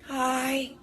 Hi.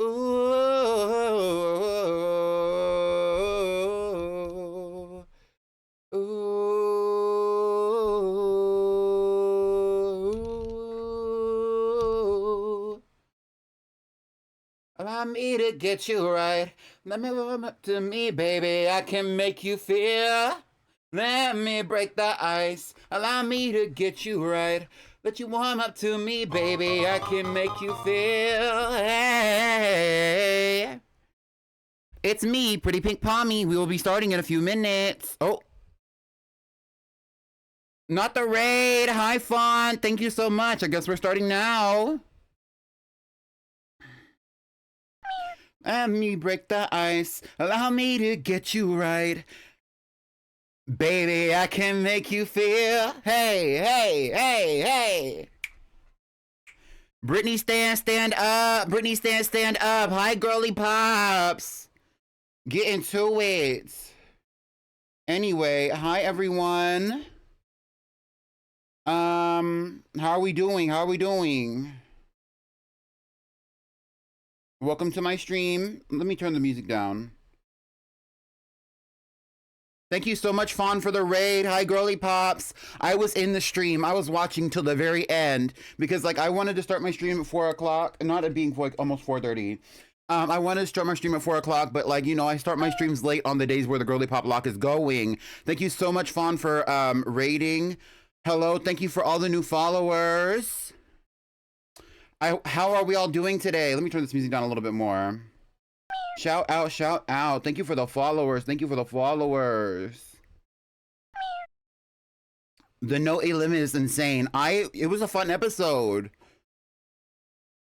Ooh, ooh, allow me to get you right. Let me warm up to me, baby. I can make you feel. Let me break the ice. Allow me to get you right. Let you warm up to me, baby. I can make you feel. Hey. It's me, Pretty Pink Pommy. We will be starting in a few minutes. Oh. Not the raid. Hi, Fawn. Thank you so much. I guess we're starting now. Let me break the ice. Allow me to get you right. Baby, I can make you feel. Hey, hey, hey, hey. Brittany, stand up. Brittany, stand up. Hi, girly pops. Get into it. Anyway, hi, everyone. How are we doing? How are we doing? Welcome to my stream. Let me turn the music down. Thank you so much, Fawn, for the raid. Hi, girly pops. I was in the stream. I was watching till the very end because, like, I wanted to start my stream at 4 o'clock. Not at being like almost 4:30. I wanted to start my stream at 4 o'clock, but, like, you know, I start my streams late on the days where the girly pop lock is going. Thank you so much, Fawn, for raiding. Hello. Thank you for all the new followers. How are we all doing today? Let me turn this music down a little bit more. Shout out, shout out. Thank you for the followers. Thank you for the followers. The No A Limit is insane. It was a fun episode.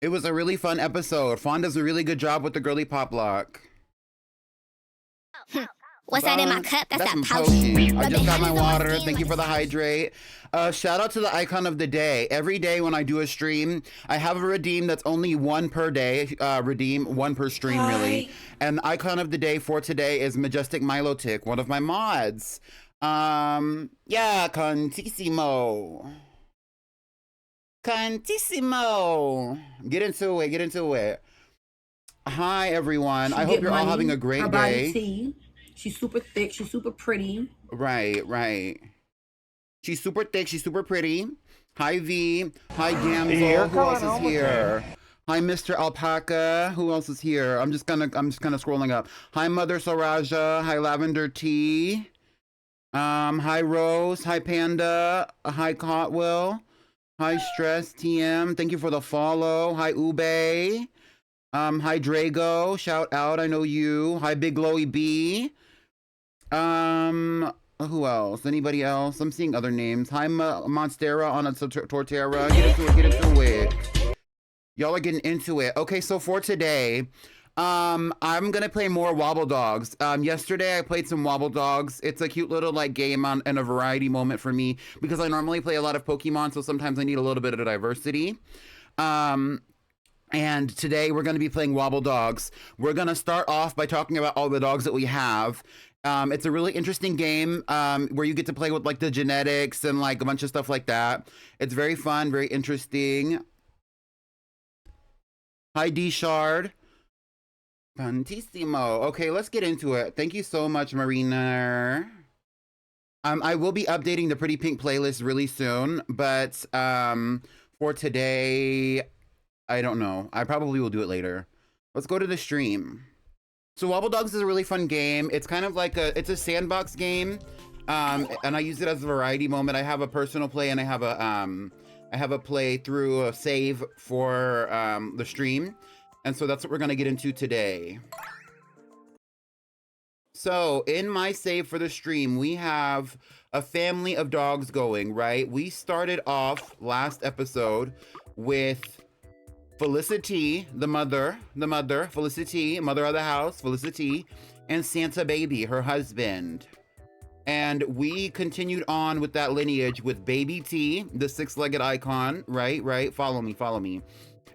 It was a really fun episode. Fawn does a really good job with the girly pop lock. What's that in my cup? That's that pouch. I just got my water. Thank you for the hydrate. Shout out to the icon of the day. Every day when I do a stream, I have a redeem that's only one per day. Redeem one per stream, really. And the icon of the day for today is Majestic Milo Tick, one of my mods. Yeah, Contissimo. Contissimo. Get into it. Get into it. Hi, everyone. I hope you're all having a great day. She's super thick. She's super pretty. Right, right. She's super thick. She's super pretty. Hi, V. Hi, Damsel. Who else is here? Hi, Mr. Alpaca. Who else is here? I'm just kind of scrolling up. Hi, Mother Saraja. Hi, Lavender Tea. Hi, Rose. Hi, Panda. Hi, Cotwell. Hi, Stress TM. Thank you for the follow. Hi, Ube. Hi, Drago. Shout out. I know you. Hi, Big Glowy B. Who else? Anybody else? I'm seeing other names. Hi, Monstera on a Torterra. Get into it. Get into it. Y'all are getting into it. Okay, so for today, I'm gonna play more Wobbledogs. Yesterday I played some Wobbledogs. It's a cute little like game and a variety moment for me because I normally play a lot of Pokemon, so sometimes I need a little bit of diversity. And today we're going to be playing Wobbledogs. We're going to start off by talking about all the dogs that we have. It's a really interesting game where you get to play with like the genetics and like a bunch of stuff like that. It's very fun, very interesting. Hi, D-Shard. Fantissimo. Okay, let's get into it. Thank you so much, Marina. I will be updating the Pretty Pink playlist really soon, but for today, I don't know. I probably will do it later. Let's go to the stream. So Wobbledogs is a really fun game. It's kind of like it's a sandbox game. And I use it as a variety moment. I have a personal play and I have a play through a save for the stream. And so that's what we're gonna get into today. So in my save for the stream, we have a family of dogs going, right? We started off last episode with Felicity, the mother, Felicity, mother of the house, Felicity, and Santa Baby, her husband. And we continued on with that lineage with Baby T, the six-legged icon, right? Follow me.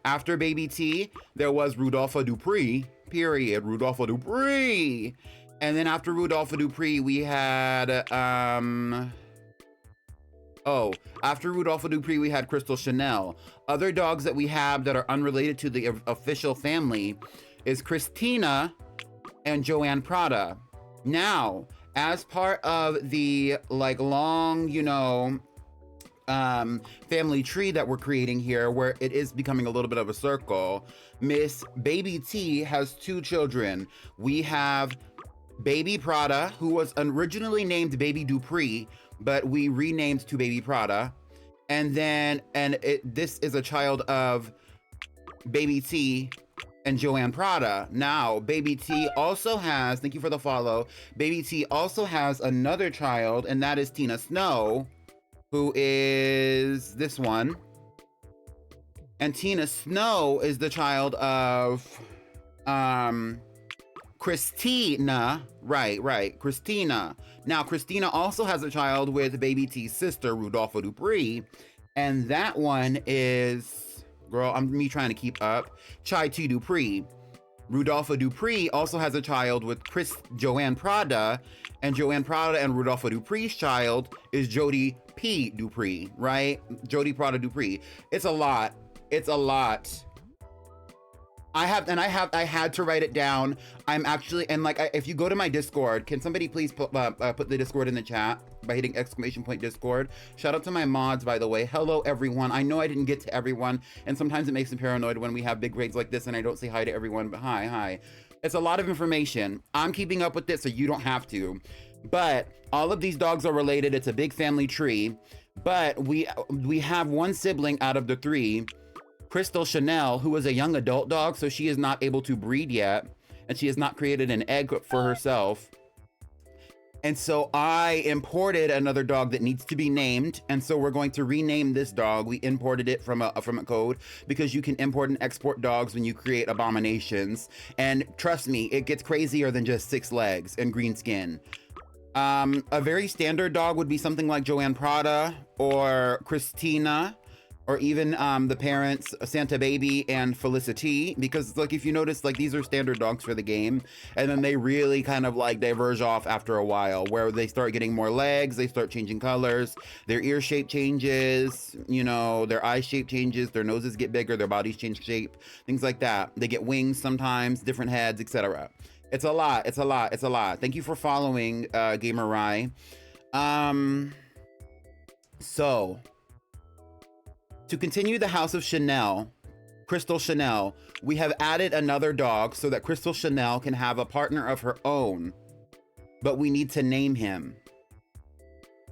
After Baby T, there was Rudolpha Dupree, period, Rudolpha Dupree. And then after Rudolpha Dupree, we had, after Rudolpha Dupree, we had Crystal Chanel. Other dogs that we have that are unrelated to the official family is Christina and Joanne Prada. Now, as part of the like long, family tree that we're creating here, where it is becoming a little bit of a circle. Miss Baby T has 2 children. We have Baby Prada, who was originally named Baby Dupree, but we renamed to Baby Prada. And then, this is a child of Baby T and Joanne Prada. Now, Baby T also has, thank you for the follow, Baby T also has another child, and that is Tina Snow, who is this one. And Tina Snow is the child of Christina. Right, Christina. Now, Christina also has a child with Baby T's sister, Rudolpha Dupree, and that one is, girl, I'm me trying to keep up, Chai T Dupree. Rudolpha Dupree also has a child with Joanne Prada, and Joanne Prada and Rudolpha Dupree's child is Jody P. Dupree, right? Jody Prada Dupree. It's a lot. It's a lot. I had to write it down. I'm actually, and like, if you go to my Discord, can somebody please put the Discord in the chat by hitting ! Discord? Shout out to my mods, by the way. Hello, everyone. I know I didn't get to everyone, and sometimes it makes me paranoid when we have big raids like this and I don't say hi to everyone, but hi. It's a lot of information. I'm keeping up with this, so you don't have to. But all of these dogs are related. It's a big family tree. But we have one sibling out of the 3, Crystal Chanel, who is a young adult dog, so she is not able to breed yet, and she has not created an egg for herself. And so I imported another dog that needs to be named, and so we're going to rename this dog. We imported it from a code, because you can import and export dogs when you create abominations. And trust me, it gets crazier than just 6 legs and green skin. A very standard dog would be something like Joanne Prada or Christina, or even the parents, Santa Baby and Felicity, because like if you notice, like these are standard dogs for the game, and then they really kind of like diverge off after a while, where they start getting more legs, they start changing colors, their ear shape changes, you know, their eye shape changes, their noses get bigger, their bodies change shape, things like that. They get wings sometimes, different heads, etc. It's a lot. Thank you for following, Gamer Rye. So, to continue the house of Chanel, Crystal Chanel, we have added another dog so that Crystal Chanel can have a partner of her own, but we need to name him.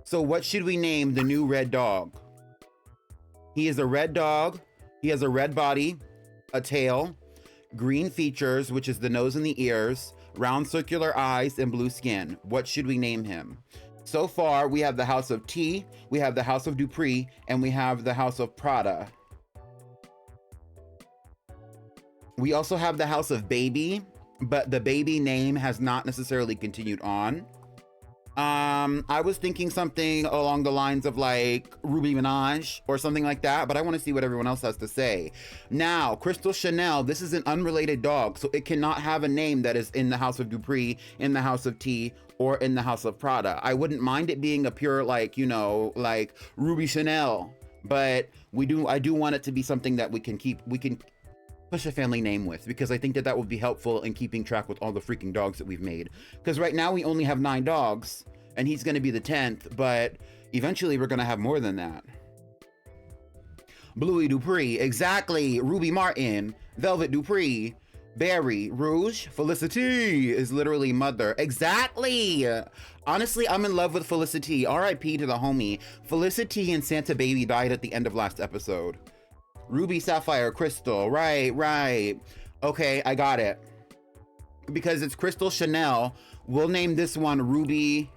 So what should we name the new red dog? He is a red dog. He has a red body, a tail, green features, which is the nose and the ears, round circular eyes, and blue skin. What should we name him? So far, we have the house of T, we have the house of Dupree, and we have the house of Prada. We also have the house of Baby, but the baby name has not necessarily continued on. I was thinking something along the lines of like Ruby Minaj or something like that, but I want to see what everyone else has to say. Now, Crystal Chanel, this is an unrelated dog, so it cannot have a name that is in the house of Dupree, in the house of T, or in the house of Prada. I wouldn't mind it being a pure, like, you know, like Ruby Chanel, but I do want it to be something that we can push a family name with, because I think that would be helpful in keeping track with all the freaking dogs that we've made. Because right now we only have 9 dogs, and he's going to be the 10th, but eventually we're going to have more than that. Bluey Dupree, exactly. Ruby Martin, Velvet Dupree, Barry, Rouge, Felicity is literally mother. Exactly. Honestly, I'm in love with Felicity. R.I.P. to the homie. Felicity and Santa Baby died at the end of last episode. Ruby, Sapphire, Crystal. Right. Okay, I got it. Because it's Crystal Chanel, we'll name this one Ruby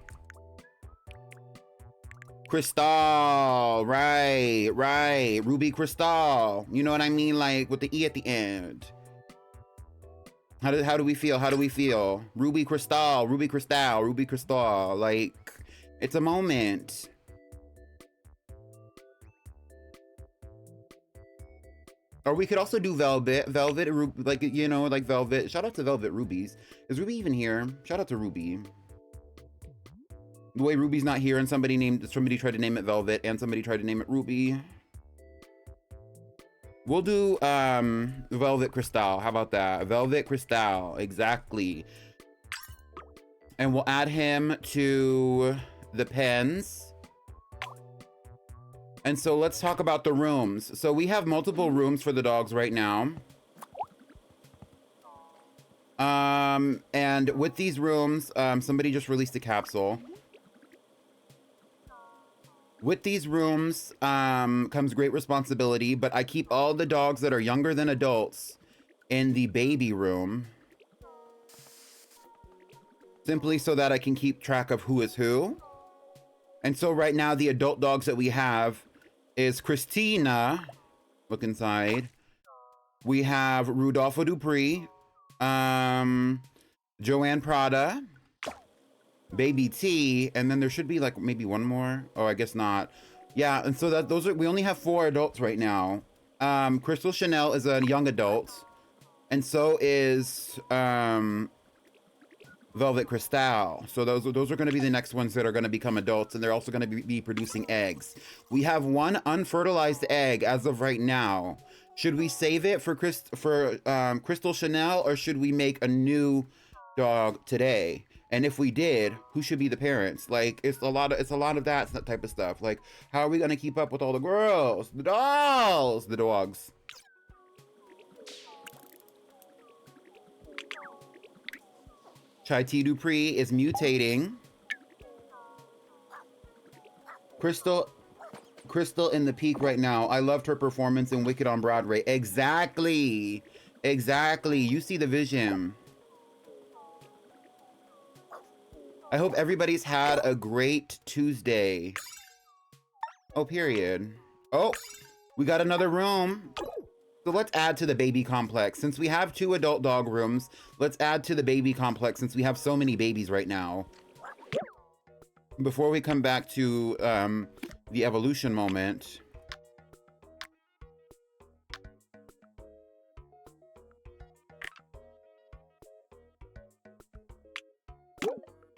Crystal. Right. Ruby Crystal. You know what I mean? Like with the E at the end. How do we feel? Ruby Crystal. Like, it's a moment. Or we could also do Velvet, like, you know, like Velvet. Shout out to Velvet Rubies. Is Ruby even here? Shout out to Ruby. The way Ruby's not here, and somebody tried to name it Velvet, and somebody tried to name it Ruby. We'll do Velvet Crystal. How about that? Velvet Crystal, exactly. And we'll add him to the pens. And so let's talk about the rooms. So we have multiple rooms for the dogs right now. And with these rooms, somebody just released a capsule. With these rooms comes great responsibility, but I keep all the dogs that are younger than adults in the baby room. Simply so that I can keep track of who is who. And so right now, the adult dogs that we have is Christina. Look inside. We have Rudolfo Dupree. Joanne Prada. Baby T, and then there should be like maybe one more. Oh, I guess not. Yeah, and so that we only have 4 adults right now. Crystal Chanel is a young adult, and so is Velvet Cristal. So those are going to be the next ones that are going to become adults, and they're also going to be producing eggs. We have 1 unfertilized egg as of right now. Should we save it for Crystal Chanel, or should we make a new dog today? And if we did, who should be the parents? Like, it's a lot of that type of stuff. Like, how are we gonna keep up with all the girls, the dolls, the dogs? Chai T Dupree is mutating. Crystal in the peak right now. I loved her performance in Wicked on Broadway. Exactly. You see the vision. I hope everybody's had a great Tuesday. Oh, period. Oh, we got another room. So let's add to the baby complex. Since we have 2 adult dog rooms, let's add to the baby complex since we have so many babies right now. Before we come back to the evolution moment.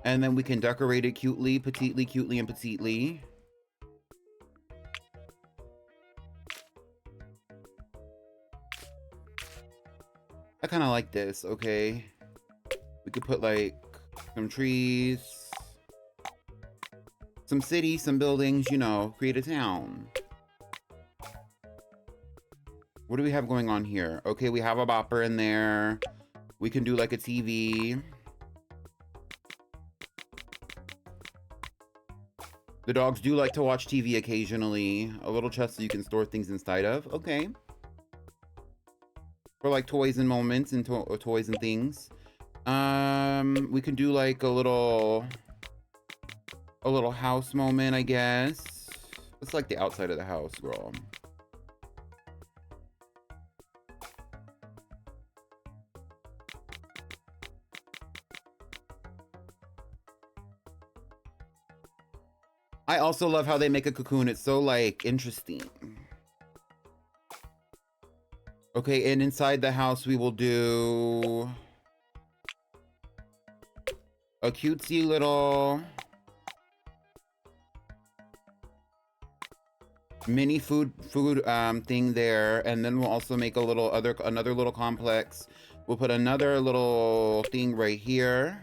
And then we can decorate it cutely, petitely, cutely, and petitely. I kind of like this, okay? We could put like some trees, some cities, some buildings, you know, create a town. What do we have going on here? Okay, we have a bopper in there. We can do like a TV. The dogs do like to watch TV occasionally. A little chest so you can store things inside of. Okay. For like toys and moments and toys and things. We can do like a little house moment, I guess. It's like the outside of the house, girl. I also love how they make a cocoon. It's so like interesting. Okay, and inside the house we will do a cutesy little mini food thing there, and then we'll also make another little complex. We'll put another little thing right here.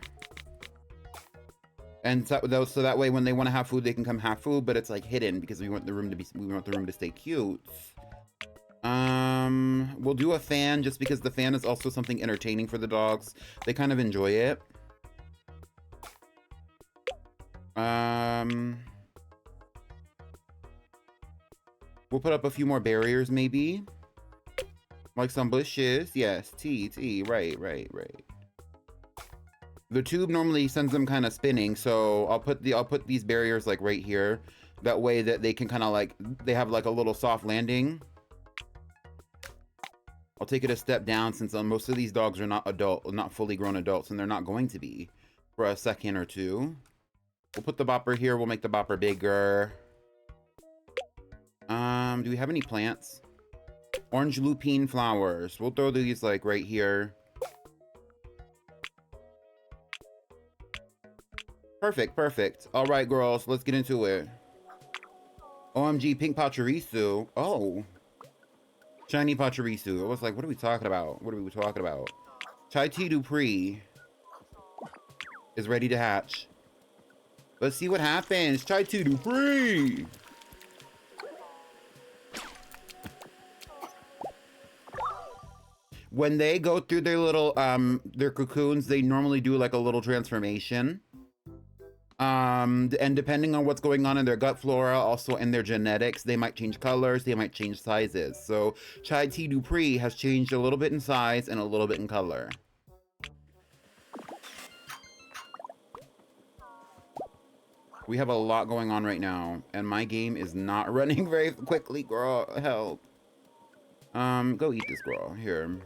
And so that way when they want to have food, they can come have food, but it's like hidden because we want the room to stay cute. We'll do a fan just because the fan is also something entertaining for the dogs. They kind of enjoy it. We'll put up a few more barriers maybe. Like some bushes. Yes, right. The tube normally sends them kind of spinning, so I'll put these barriers like right here. That way that they can kind of like, they have like a little soft landing. I'll take it a step down since most of these dogs are not fully grown adults, and they're not going to be for a second or two. We'll put the bopper here. We'll make the bopper bigger. Do we have any plants? Orange lupine flowers. We'll throw these like right here. Perfect. All right, girls, let's get into it. OMG, pink Pachirisu. Oh. Shiny Pachirisu. I was like, what are we talking about? Chai Tea Dupree is ready to hatch. Let's see what happens. Chai Tea Dupree. when they go through their cocoons, they normally do like a little transformation. And depending on what's going on in their gut flora, also in their genetics, they might change colors, they might change sizes. So Chai Tea Dupree has changed a little bit in size and a little bit in color. We have a lot going on right now, and my game is not running very quickly, girl. Help. Go eat this, girl. Here.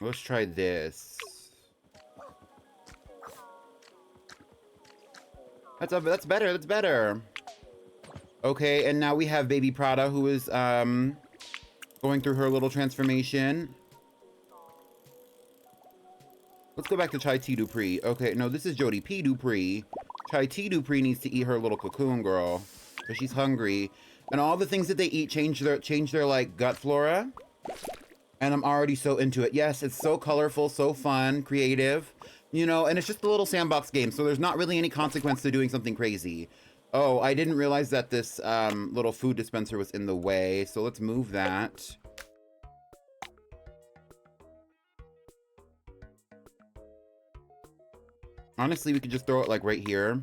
Let's try this. That's better. That's better. Okay, and now we have Baby Prada, who is going through her little transformation. Let's go back to Chai Tea Dupree. Okay, no, this is Jody P. Dupree. Chai Tea Dupree needs to eat her little cocoon, girl, because she's hungry. And all the things that they eat change their like gut flora. And I'm already so into it. Yes, it's so colorful, so fun, creative, you know, and it's just a little sandbox game, so there's not really any consequence to doing something crazy. Oh, I didn't realize that this little food dispenser was in the way, so let's move that. Honestly, we could just throw it like right here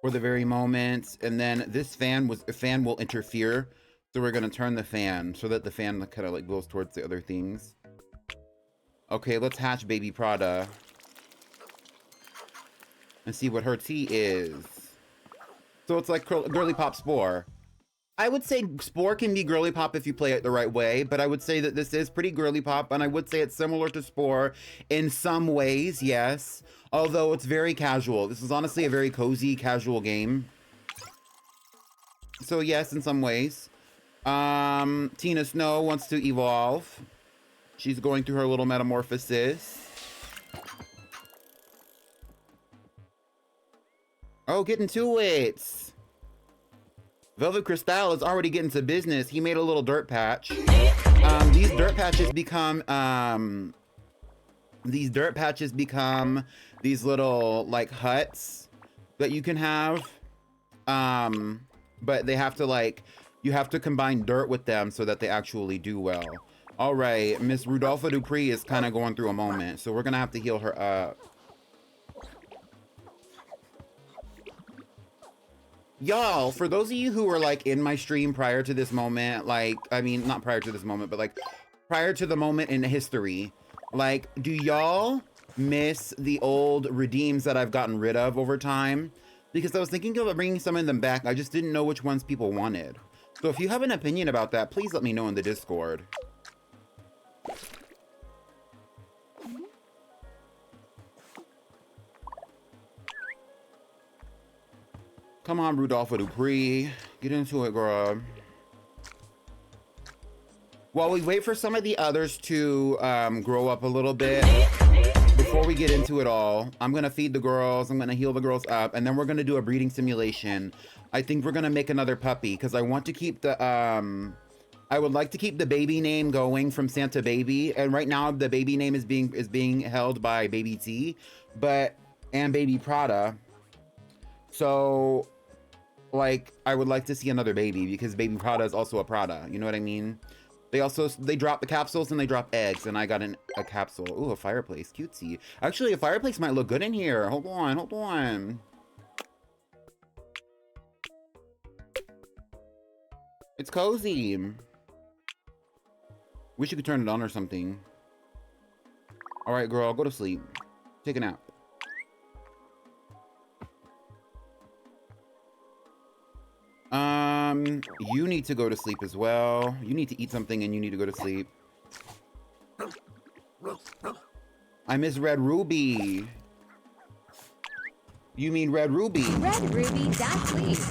for the very moment, and then this fan will interfere. So we're gonna turn the fan so that the fan kind of like goes towards the other things. Okay, let's hatch Baby Prada and see what her tea is. So it's like Girly Pop Spore. I would say Spore can be Girly Pop if you play it the right way, but I would say that this is pretty Girly Pop, and I would say it's similar to Spore in some ways, yes. Although it's very casual. This is honestly a very cozy, casual game. So yes, in some ways. Tina Snow wants to evolve. She's going through her little metamorphosis. Oh, getting to it. Velvet Crystal is already getting to business. He made a little dirt patch. These dirt patches become these little like huts that you can have. But they have to like, you have to combine dirt with them so that they actually do well. All right, Miss Rudolpha Dupree is kind of going through a moment, so we're gonna have to heal her up. Y'all, for those of you who were like in my stream prior to this moment, like, I mean, not prior to this moment, but like prior to the moment in history, like, do y'all miss the old redeems that I've gotten rid of over time? Because I was thinking about bringing some of them back. I just didn't know which ones people wanted. So if you have an opinion about that, please let me know in the Discord. Come on, Rudolpha Dupree. Get into it, girl. While we wait for some of the others to grow up a little bit, before we get into it all, I'm gonna feed the girls, I'm gonna heal the girls up, and then we're gonna do a breeding simulation. I think we're gonna make another puppy, because I want to keep the, I would like to keep the baby name going from Santa Baby, and right now the baby name is being held by Baby T, and Baby Prada. So, like, I would like to see another baby, because Baby Prada is also a Prada, you know what I mean? They drop the capsules and they drop eggs, and I got a capsule. Ooh, a fireplace, cutesy. Actually, a fireplace might look good in here. Hold on, hold on. It's cozy. Wish you could turn it on or something. All right, girl, go to sleep. Take a nap. You need to go to sleep as well. You need to eat something and you need to go to sleep. I miss Red Ruby. You mean Red Ruby? Red Ruby, please.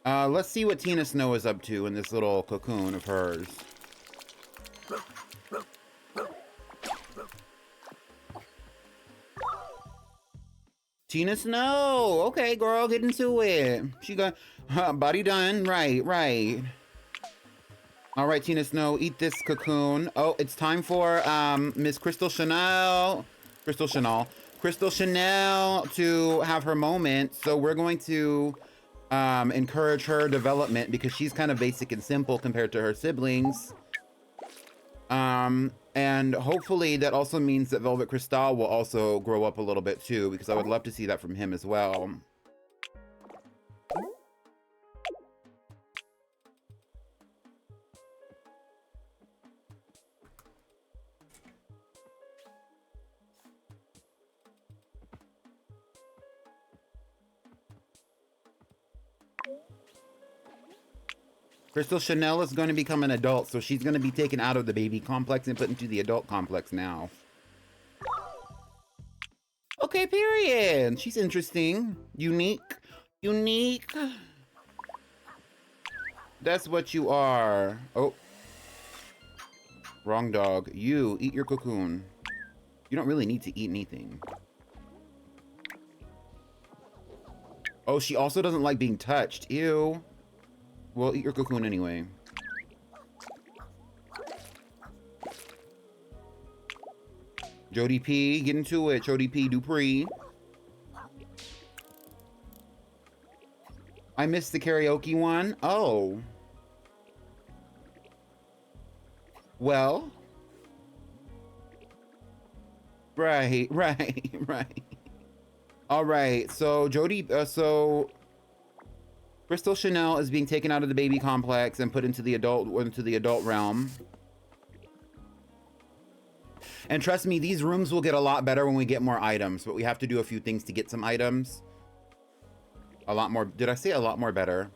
Let's see what Tina Snow is up to in this little cocoon of hers. Tina Snow. Okay, girl, get into it. She got body done. Right, right. All right, Tina Snow, eat this cocoon. Oh, it's time for Miss Crystal Chanel to have her moment. So we're going to encourage her development because she's kind of basic and simple compared to her siblings. And hopefully that also means that Velvet Crystal will also grow up a little bit too, because I would love to see that from him as well. Crystal Chanel is going to become an adult, so she's going to be taken out of the baby complex and put into the adult complex now. Okay, period. She's interesting. Unique. Unique. That's what you are. Oh. Wrong dog. You, eat your cocoon. You don't really need to eat anything. Oh, she also doesn't like being touched. Ew. Well, eat your cocoon anyway. Jody P, get into it. Jody P Dupree. I missed the karaoke one. Oh. Well. Right, right, right. All right, so Jody, Crystal Chanel is being taken out of the baby complex and put into the adult realm. And trust me, these rooms will get a lot better when we get more items, but we have to do a few things to get some items. A lot more. Did I say a lot more better?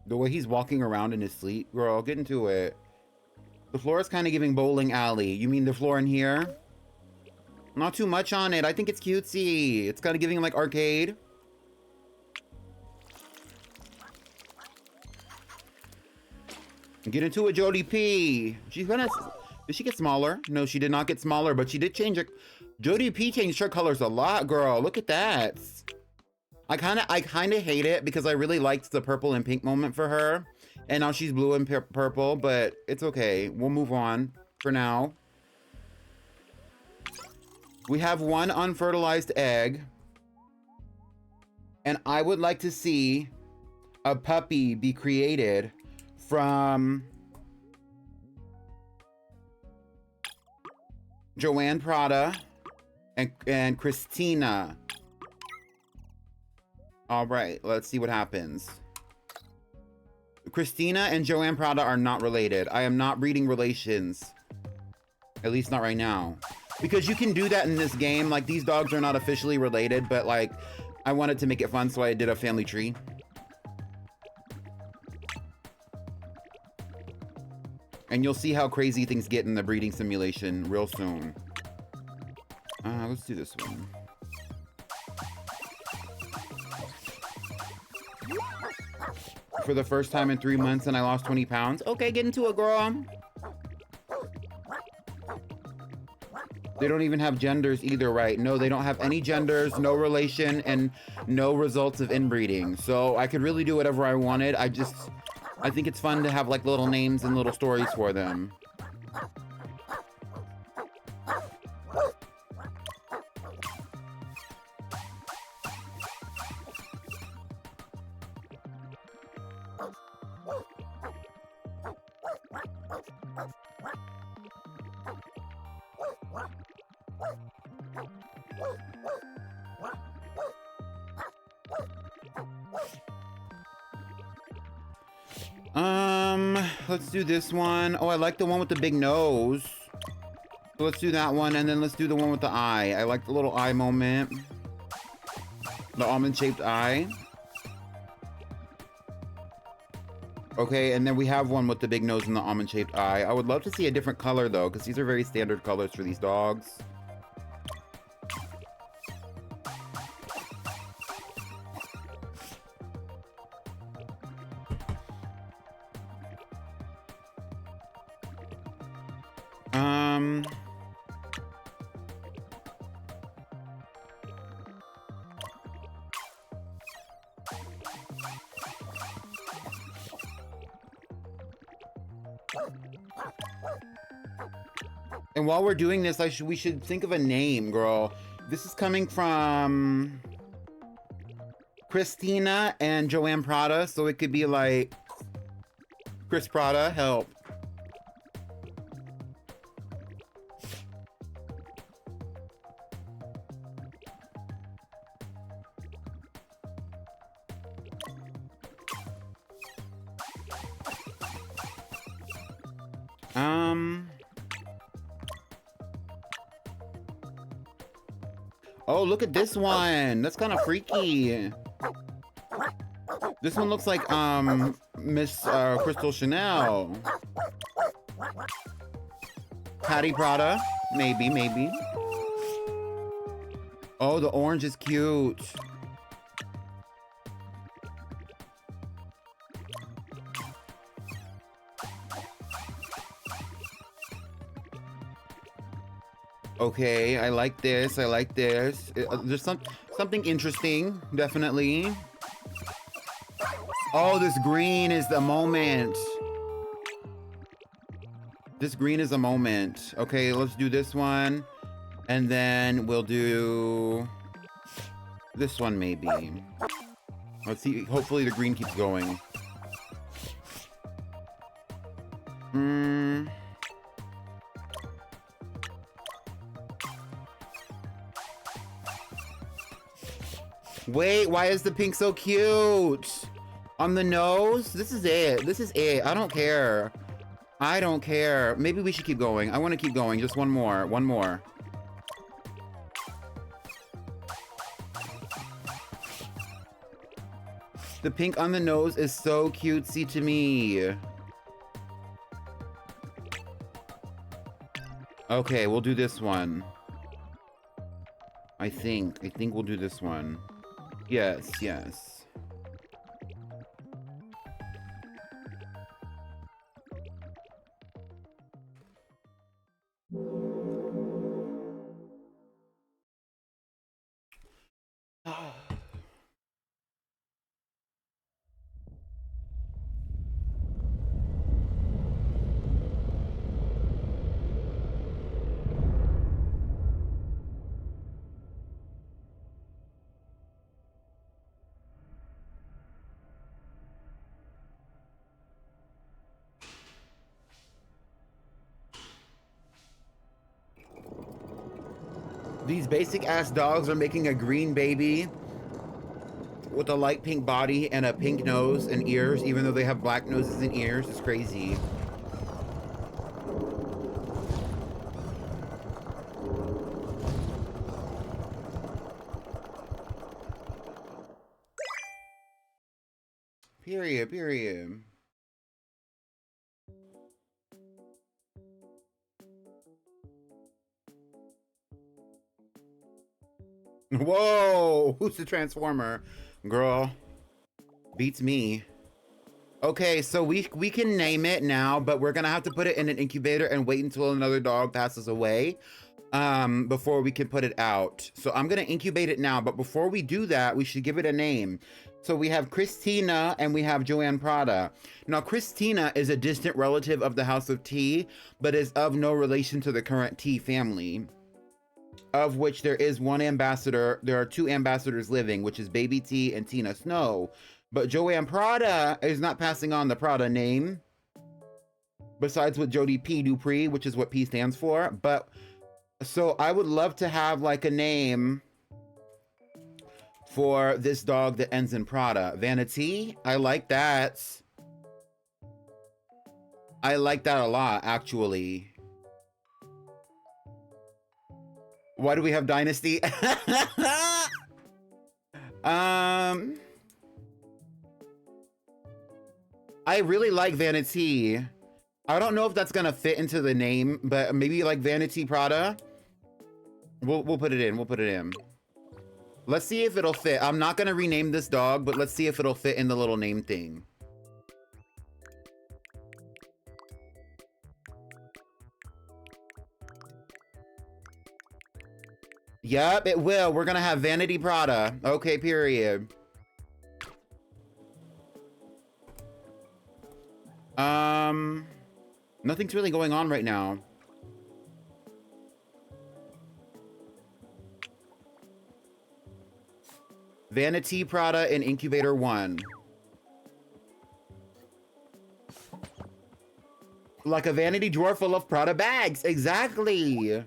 The way he's walking around in his sleep, girl, get into it. The floor is kind of giving bowling alley. You mean the floor in here? Not too much on it. I think it's cutesy. It's kind of giving like arcade. Get into it, Jody P. She's gonna... Did she get smaller? No, she did not get smaller, but she did change it. Jody P changed her colors a lot, girl. Look at that. I kind of hate it because I really liked the purple and pink moment for her. And now she's blue and purple, but it's okay. We'll move on for now. We have one unfertilized egg. And I would like to see a puppy be created from Joanne Prada and Christina. All right, let's see what happens. Christina and Joanne Prada are not related. I am not reading relations. At least not right now. Because you can do that in this game. Like, these dogs are not officially related, but like, I wanted to make it fun, so I did a family tree. And you'll see how crazy things get in the breeding simulation real soon. Let's do this one. For the first time in 3 months and I lost 20 pounds. Okay, get into it, girl. They don't even have genders either, right? No, they don't have any genders, no relation, and no results of inbreeding. So I could really do whatever I wanted. I think it's fun to have like little names and little stories for them. Let's do this one. Oh, I like the one with the big nose. So let's do that one, and then let's do the one with the eye. I like the little eye moment. The almond-shaped eye. Okay, and then we have one with the big nose and the almond-shaped eye. I would love to see a different color, though, because these are very standard colors for these dogs. And while we're doing this, we should think of a name, girl. This is coming from Christina and Joanne Prada, so it could be like Chris Prada, help. Oh, look at this one. That's kind of freaky. This one looks like Miss Crystal Chanel. Patty Prada, maybe. Oh, the orange is cute. Okay, I like this. There's something interesting, definitely. Oh, this green is the moment. This green is a moment. Okay, let's do this one. And then we'll do this one maybe. Let's see. Hopefully the green keeps going. Wait, why is the pink so cute? On the nose? This is it. I don't care. Maybe we should keep going. I want to keep going. Just one more. The pink on the nose is so cutesy to me. Okay, we'll do this one. I think we'll do this one. Yes. These basic ass dogs are making a green baby with a light pink body and a pink nose and ears, even though they have black noses and ears. It's crazy. Period. Whoa, who's the transformer? Girl, beats me. Okay, so we can name it now, but we're gonna have to put it in an incubator and wait until another dog passes away before we can put it out. So I'm gonna incubate it now, but before we do that, we should give it a name. So we have Christina and we have Joanne Prada. Now, Christina is a distant relative of the House of T, but is of no relation to the current T family, of which there is one ambassador. There are two ambassadors living, which is Baby T and Tina Snow. But Joanne Prada is not passing on the Prada name, besides with Jody P. Dupree, which is what P stands for. But so I would love to have like a name for this dog that ends in Prada. Vanity, I like that. I like that a lot, actually. Why do we have Dynasty? I really like Vanity. I don't know if that's gonna fit into the name, but maybe like Vanity Prada. We'll put it in. Let's see if it'll fit. I'm not gonna rename this dog, but let's see if it'll fit in the little name thing. Yup, it will. We're gonna have Vanity Prada. Okay, period. Nothing's really going on right now. Vanity Prada and Incubator 1. Like a vanity drawer full of Prada bags. Exactly.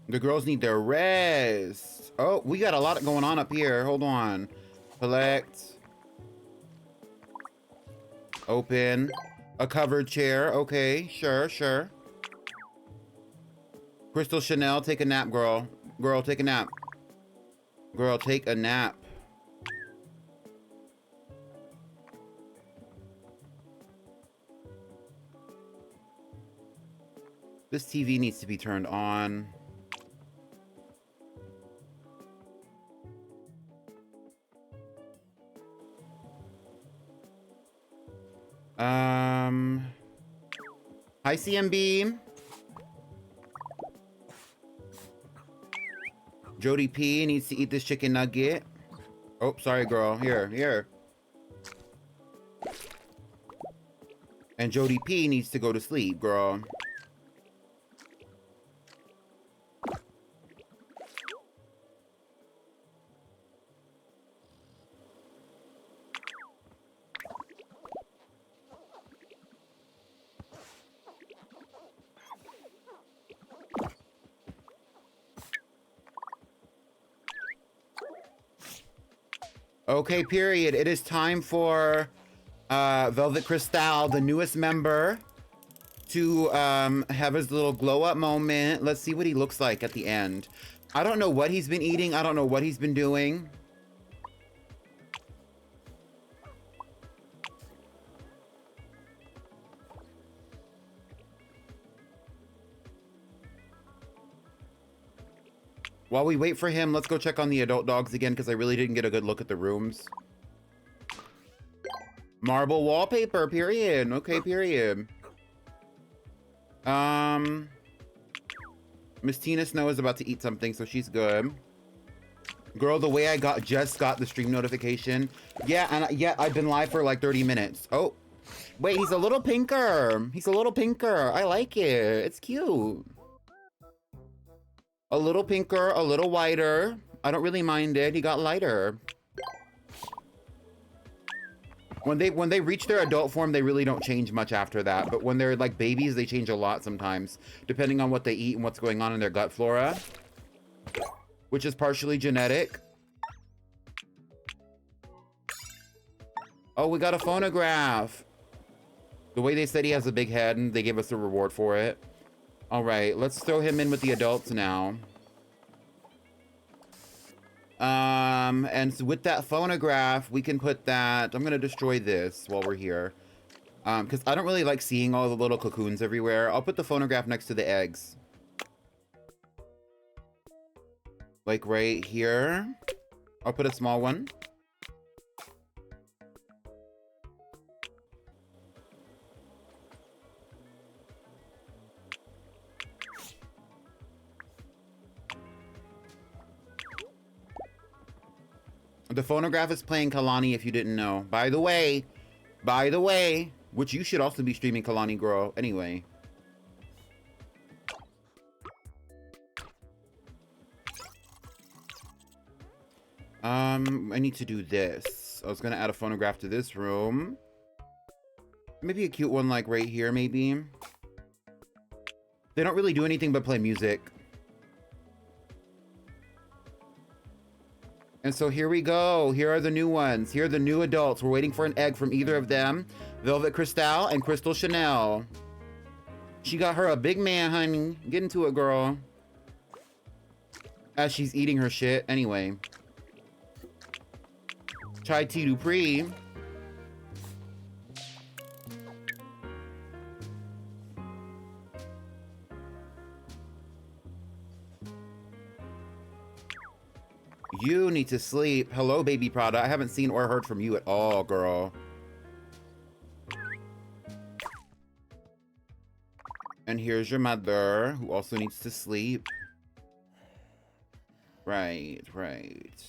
The girls need their rest. Oh, we got a lot going on up here. Hold on. Collect. Open. A covered chair. Okay, sure, sure. Crystal Chanel, take a nap, girl. Girl, take a nap. Girl, take a nap. This TV needs to be turned on. Hi, CMB. Jody P needs to eat this chicken nugget. Oh, sorry, girl. Here, here. And Jody P needs to go to sleep, girl. Okay, period. It is time for Velvet Crystal, the newest member, to have his little glow up moment. Let's see what he looks like at the end. I don't know what he's been eating. I don't know what he's been doing. While we wait for him, let's go check on the adult dogs again because I really didn't get a good look at the rooms. Marble wallpaper, period. Okay, period. Miss Tina Snow is about to eat something, so she's good. Girl, the way I just got the stream notification. Yeah, and yeah, I've been live for like 30 minutes. Oh, wait, he's a little pinker. He's a little pinker. I like it. It's cute. A little pinker, a little whiter. I don't really mind it. He got lighter. When they reach their adult form, they really don't change much after that. But when they're like babies, they change a lot sometimes, depending on what they eat and what's going on in their gut flora, which is partially genetic. Oh, we got a phonograph. The way they said he has a big head and they gave us a reward for it. All right, let's throw him in with the adults now. And so with that phonograph, we can put that... I'm going to destroy this while we're here. Because I don't really like seeing all the little cocoons everywhere. I'll put the phonograph next to the eggs. Like right here. I'll put a small one. The phonograph is playing Kalani if you didn't know. By the way, which you should also be streaming Kalani, girl. Anyway. I need to do this. I was gonna add a phonograph to this room. Maybe a cute one like right here, maybe. They don't really do anything but play music. And so here we go. Here are the new ones. Here are the new adults. We're waiting for an egg from either of them. Velvet Crystal and Crystal Chanel. She got her a big man, honey. Get into it, girl. As she's eating her shit. Anyway. Chai Tea Dupree. You need to sleep. Hello, baby Prada. I haven't seen or heard from you at all, girl. And here's your mother, who also needs to sleep. Right, right.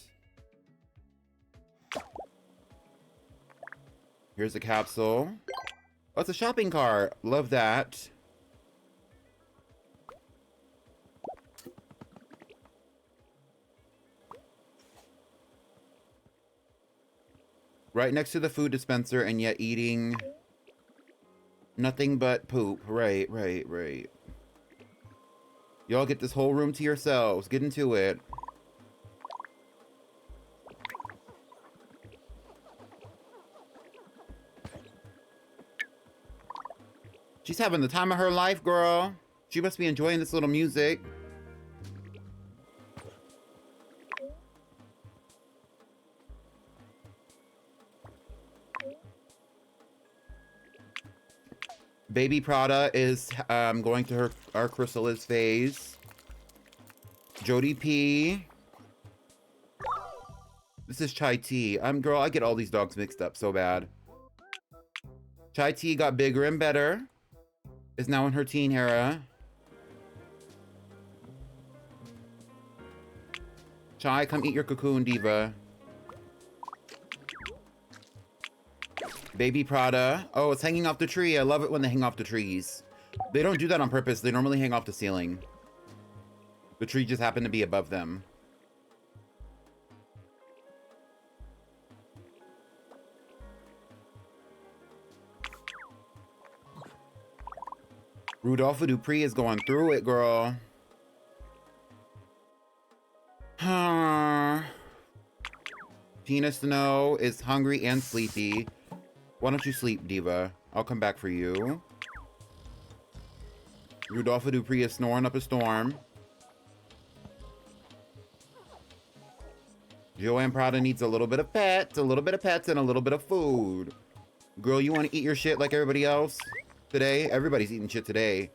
Here's a capsule. Oh, it's a shopping cart. Love that. Right next to the food dispenser, and yet eating nothing but poop. Right, right, right. Y'all get this whole room to yourselves. Get into it. She's having the time of her life, girl. She must be enjoying this little music. Baby Prada is going to our chrysalis phase. Jody P. This is Chai Tea. Girl, I get all these dogs mixed up so bad. Chai Tea got bigger and better. Is now in her teen era. Chai, come eat your cocoon, diva. Baby Prada. Oh, it's hanging off the tree. I love it when they hang off the trees. They don't do that on purpose. They normally hang off the ceiling. The tree just happened to be above them. Rudolph Dupree is going through it, girl. Tina Snow is hungry and sleepy. Why don't you sleep, diva? I'll come back for you. Rudolph Dupree is snoring up a storm. Joanne Prada needs a little bit of pets, and a little bit of food. Girl, you want to eat your shit like everybody else today? Everybody's eating shit today.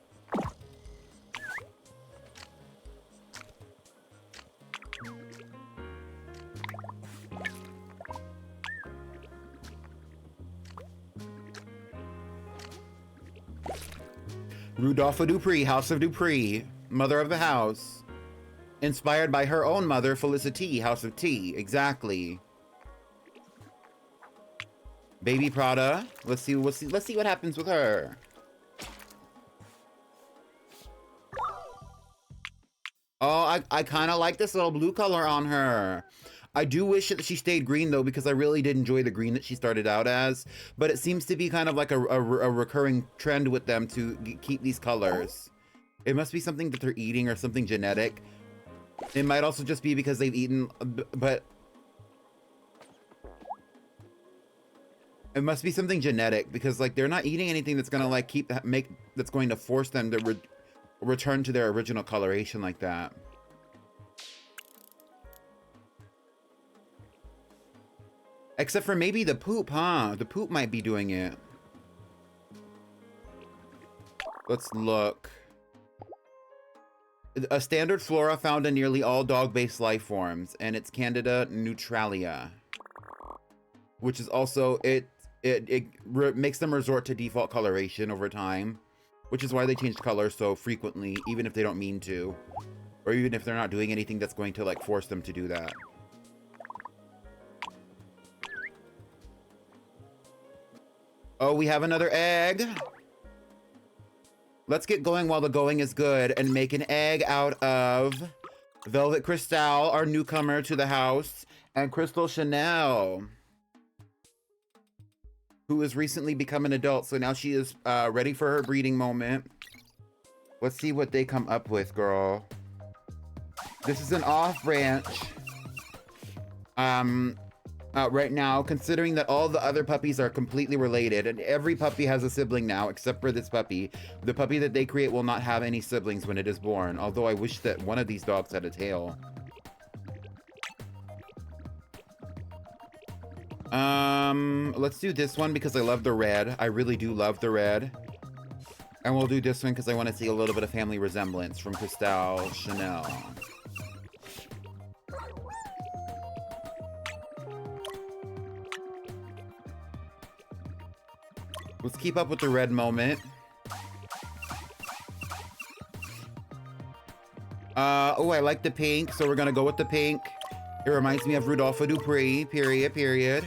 Rudolph Dupree, House of Dupree, mother of the house. Inspired by her own mother, Felicity, House of Tea. Exactly. Baby Prada. Let's see what happens with her. Oh, I kind of like this little blue color on her. I do wish that she stayed green, though, because I really did enjoy the green that she started out as. But it seems to be kind of like a recurring trend with them to keep these colors. It must be something that they're eating or something genetic. It might also just be because they've eaten, but... It must be something genetic, because, like, they're not eating anything that's gonna, like, that's going to force them to return to their original coloration like that. Except for maybe the poop, huh? The poop might be doing it. Let's look. A standard flora found in nearly all dog-based life forms, and it's Candida neutralia. Which is also, it makes them resort to default coloration over time. Which is why they change color so frequently, even if they don't mean to. Or even if they're not doing anything that's going to, like, force them to do that. Oh, we have another egg. Let's get going while the going is good and make an egg out of Velvet Crystal, our newcomer to the house, and Crystal Chanel, who has recently become an adult. So now she is ready for her breeding moment. Let's see what they come up with, girl. This is an off-branch. Right now, considering that all the other puppies are completely related, and every puppy has a sibling now, except for this puppy. The puppy that they create will not have any siblings when it is born, although I wish that one of these dogs had a tail. Let's do this one because I love the red. I really do love the red. And we'll do this one because I want to see a little bit of family resemblance from Crystal Chanel. Let's keep up with the red moment. Oh, I like the pink, so we're gonna go with the pink. It reminds me of Rudolph Dupree, period.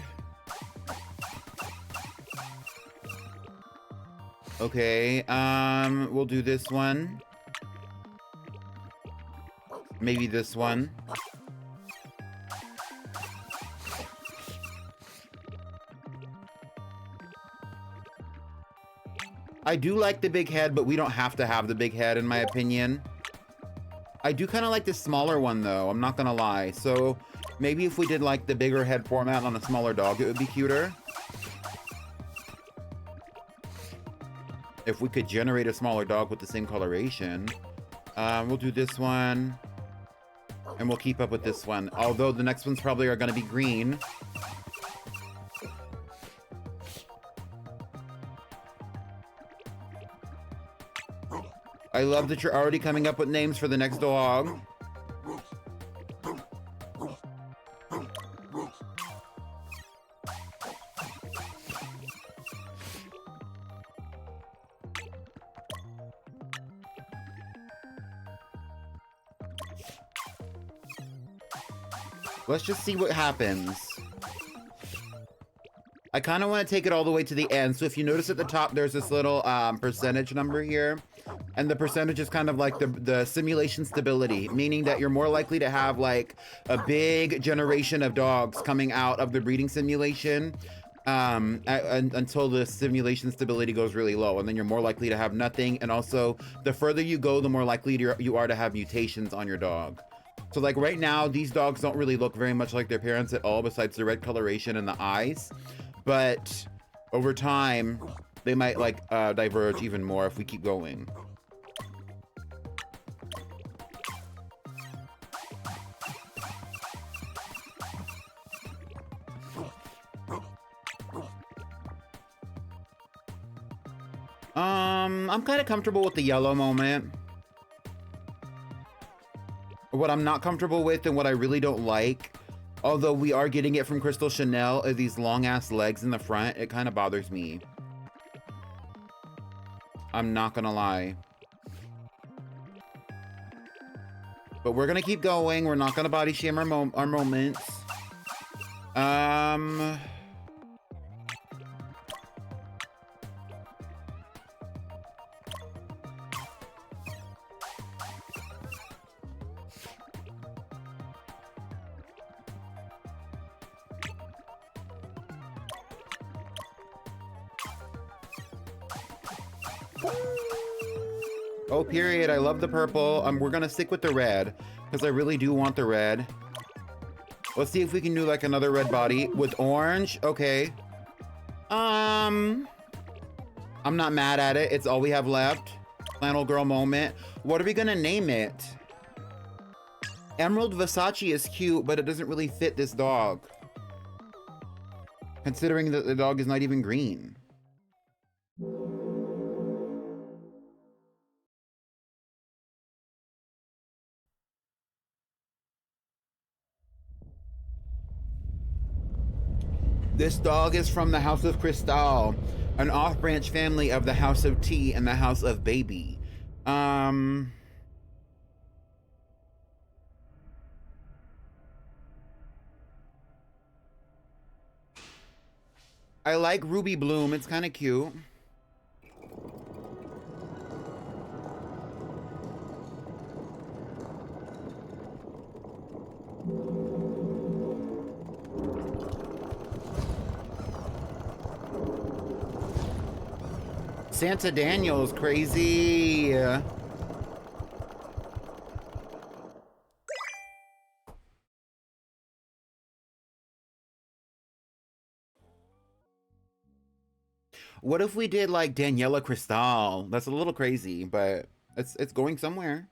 Okay, we'll do this one. Maybe this one. I do like the big head, but we don't have to have the big head, in my opinion. I do kind of like the smaller one, though. I'm not gonna lie. So maybe if we did like the bigger head format on a smaller dog, it would be cuter. If we could generate a smaller dog with the same coloration. We'll do this one. And we'll keep up with this one. Although the next ones probably are going to be green. I love that you're already coming up with names for the next dog. Let's just see what happens. I kind of want to take it all the way to the end. So if you notice at the top, there's this little percentage number here. And the percentage is kind of like the simulation stability, meaning that you're more likely to have like a big generation of dogs coming out of the breeding simulation until the simulation stability goes really low. And then you're more likely to have nothing. And also, the further you go, the more likely you are to have mutations on your dog. So like right now, these dogs don't really look very much like their parents at all, besides the red coloration and the eyes. But over time, they might like diverge even more if we keep going. I'm kind of comfortable with the yellow moment. What I'm not comfortable with and what I really don't like, although we are getting it from Crystal Chanel, are these long ass legs in the front. It kind of bothers me. I'm not gonna lie. But we're gonna keep going. We're not gonna body shame our moments. Oh, period. I love the purple. We're gonna stick with the red because I really do want the red. Let's see if we can do like another red body with orange. Okay. I'm not mad at it. It's all we have left. Flannel girl moment. What are we gonna name it? Emerald Versace is cute, but it doesn't really fit this dog. Considering that the dog is not even green. This dog is from the House of Cristal, an off-branch family of the House of Tea and the House of Baby. I like Ruby Bloom. It's kind of cute. Santa Daniel's crazy. What if we did like Daniela Cristal? That's a little crazy, but it's going somewhere.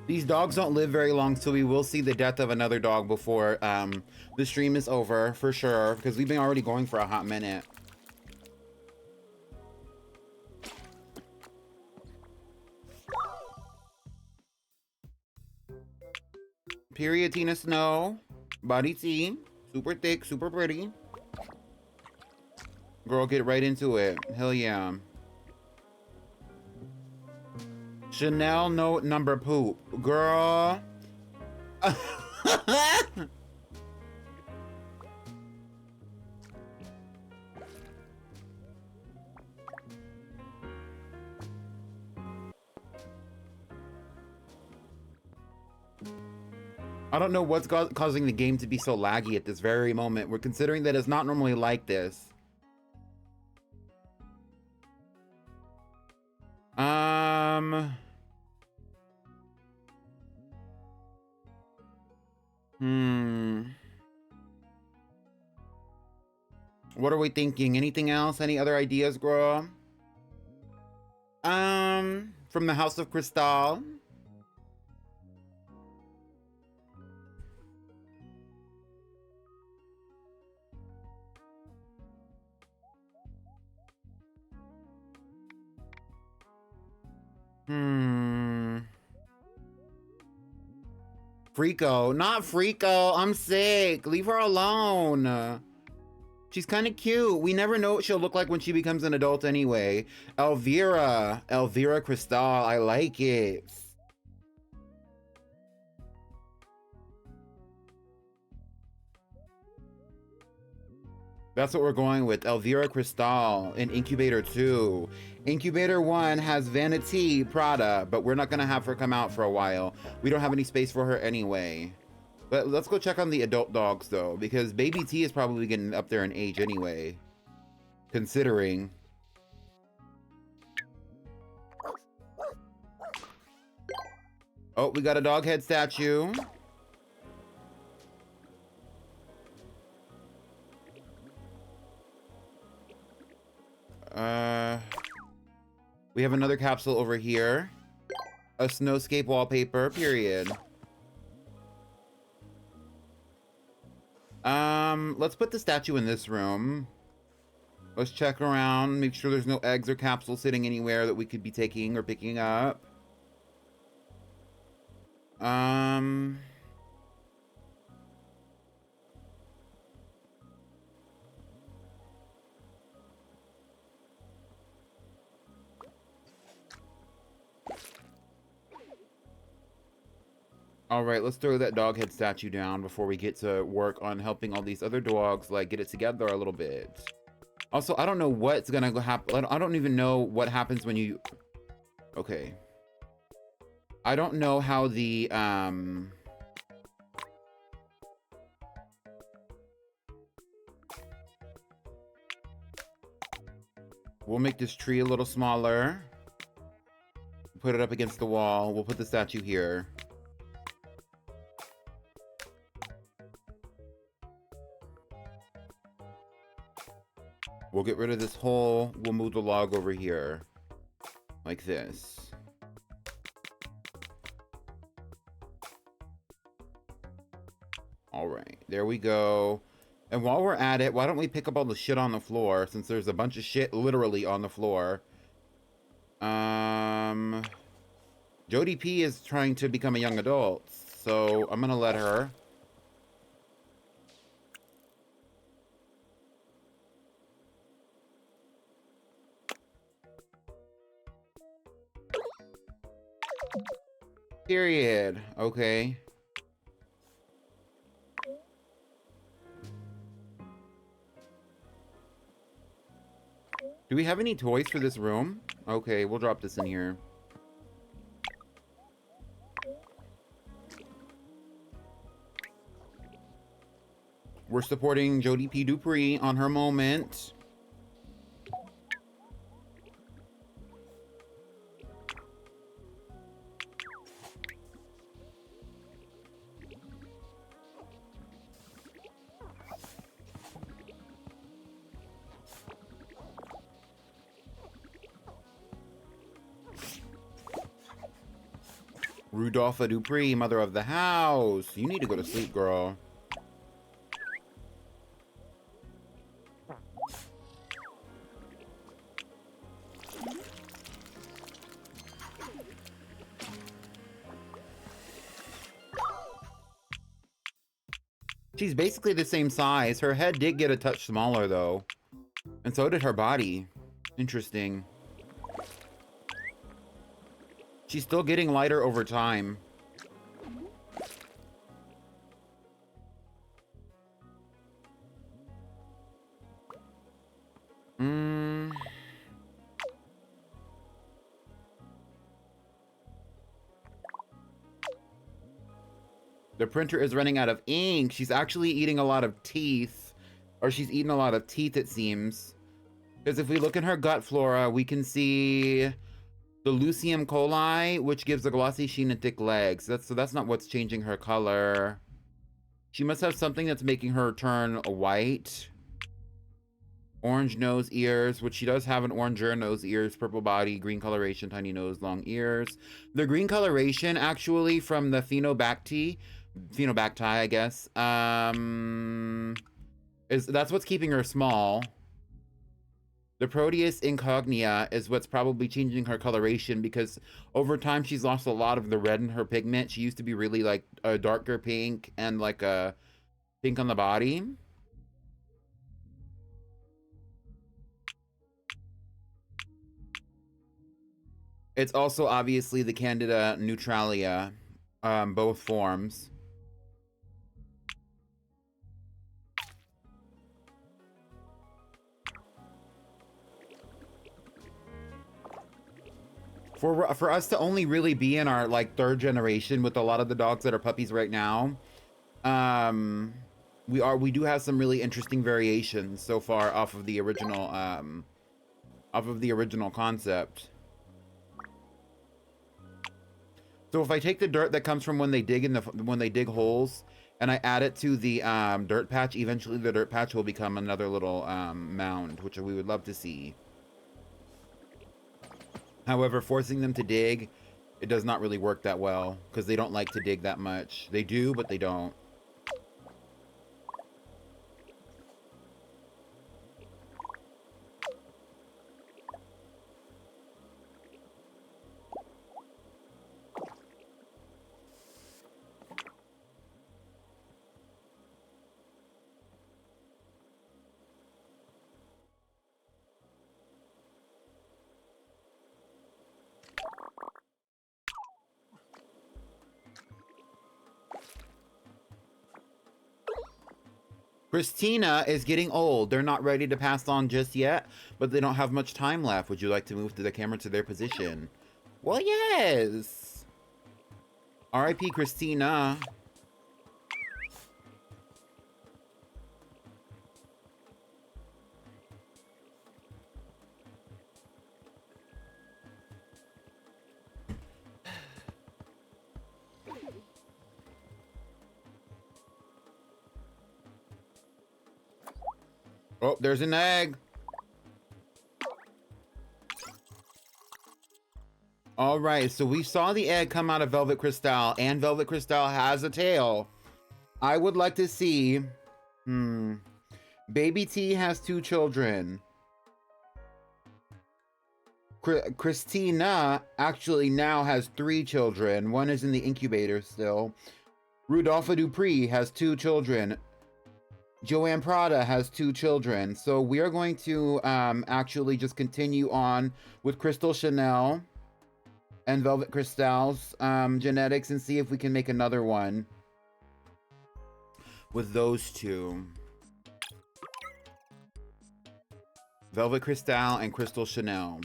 These dogs don't live very long, so we will see the death of another dog before the stream is over, for sure, because we've been already going for a hot minute. Period, Tina Snow. Body T. Super thick, super pretty. Girl, get right into it. Hell yeah. Chanel note number poop. Girl. I don't know what's causing the game to be so laggy at this very moment. We're considering that it's not normally like this. What are we thinking? Anything else? Any other ideas, girl? From the House of Crystal. Frico. Not Frico. I'm sick. Leave her alone. She's kind of cute. We never know what she'll look like when she becomes an adult anyway. Elvira. Elvira Cristal. I like it. That's what we're going with. Elvira Cristal in Incubator 2. Incubator 1 has Vanity Prada, but we're not going to have her come out for a while. We don't have any space for her anyway. But let's go check on the adult dogs, though, because Baby T is probably getting up there in age anyway. Considering. Oh, we got a dog head statue. We have another capsule over here. A snowscape wallpaper, period. Let's put the statue in this room. Let's check around, make sure there's no eggs or capsules sitting anywhere that we could be taking or picking up. All right, let's throw that dog head statue down before we get to work on helping all these other dogs, like, get it together a little bit. Also, I don't know what's gonna go happen. I don't even know what happens when you... Okay. I don't know how the, We'll make this tree a little smaller. Put it up against the wall. We'll put the statue here. We'll get rid of this hole. We'll move the log over here. Like this. Alright, there we go. And while we're at it, why don't we pick up all the shit on the floor, since there's a bunch of shit literally on the floor. Jody P is trying to become a young adult, so I'm gonna let her. Period. Okay. Do we have any toys for this room? Okay, we'll drop this in here. We're supporting Jody P. Dupree on her moment. Rudolpha Dupree, mother of the house. You need to go to sleep, girl. She's basically the same size. Her head did get a touch smaller, though. And so did her body. Interesting. She's still getting lighter over time. The printer is running out of ink. She's actually eating a lot of teeth. Or she's eating a lot of teeth, it seems. Because if we look in her gut flora, we can see the Lucium coli, which gives a glossy sheen and thick legs. So that's not what's changing her color. She must have something that's making her turn white. Orange nose, ears, which she does have an oranger nose, ears, purple body, green coloration, tiny nose, long ears. The green coloration, actually, from the Phenobacti, I guess, that's what's keeping her small. The Proteus incognita is what's probably changing her coloration, because over time she's lost a lot of the red in her pigment. She used to be really like a darker pink and like a pink on the body. It's also obviously the Candida neutralia, both forms. For us to only really be in our like third generation with a lot of the dogs that are puppies right now, we do have some really interesting variations so far off of the original concept. So if I take the dirt that comes from when they dig holes and I add it to the dirt patch, eventually the dirt patch will become another little mound, which we would love to see. However, forcing them to dig, it does not really work that well because they don't like to dig that much. They do, but they don't. Christina is getting old. They're not ready to pass on just yet, but they don't have much time left. Would you like to move the camera to their position? Well, yes. R.I.P. Christina. Oh, there's an egg. All right, so we saw the egg come out of Velvet Crystal, and Velvet Crystal has a tail. I would like to see... Baby T has 2 children. Christina actually now has 3 children. One is in the incubator still. Rudolpha Dupree has 2 children. Joanne Prada has 2 children. So we are going to actually just continue on with Crystal Chanel and Velvet Crystal's genetics and see if we can make another one with those 2. Velvet Crystal and Crystal Chanel.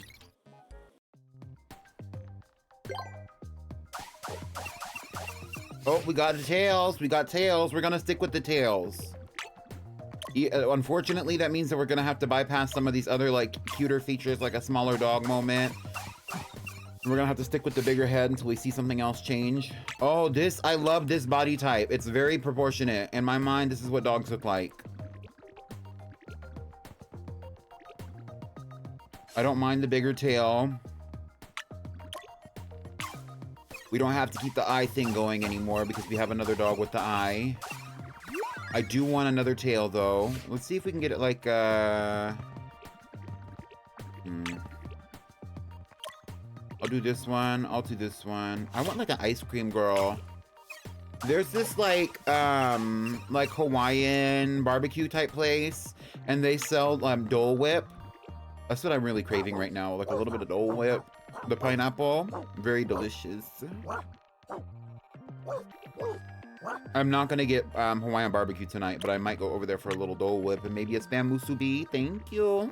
Oh, we got the tails. We got tails. We're going to stick with the tails. Unfortunately, that means that we're going to have to bypass some of these other, like, cuter features, like a smaller dog moment. We're going to have to stick with the bigger head until we see something else change. Oh, I love this body type. It's very proportionate. In my mind, this is what dogs look like. I don't mind the bigger tail. We don't have to keep the eye thing going anymore because we have another dog with the eye. I do want another tail, though. Let's see if we can get it like, I'll do this one. I'll do this one. I want like an ice cream girl. There's this like Hawaiian barbecue type place, and they sell Dole Whip. That's what I'm really craving right now, like a little bit of Dole Whip. The pineapple, very delicious. I'm not gonna get Hawaiian barbecue tonight, but I might go over there for a little Dole Whip and maybe a spam musubi. Thank you.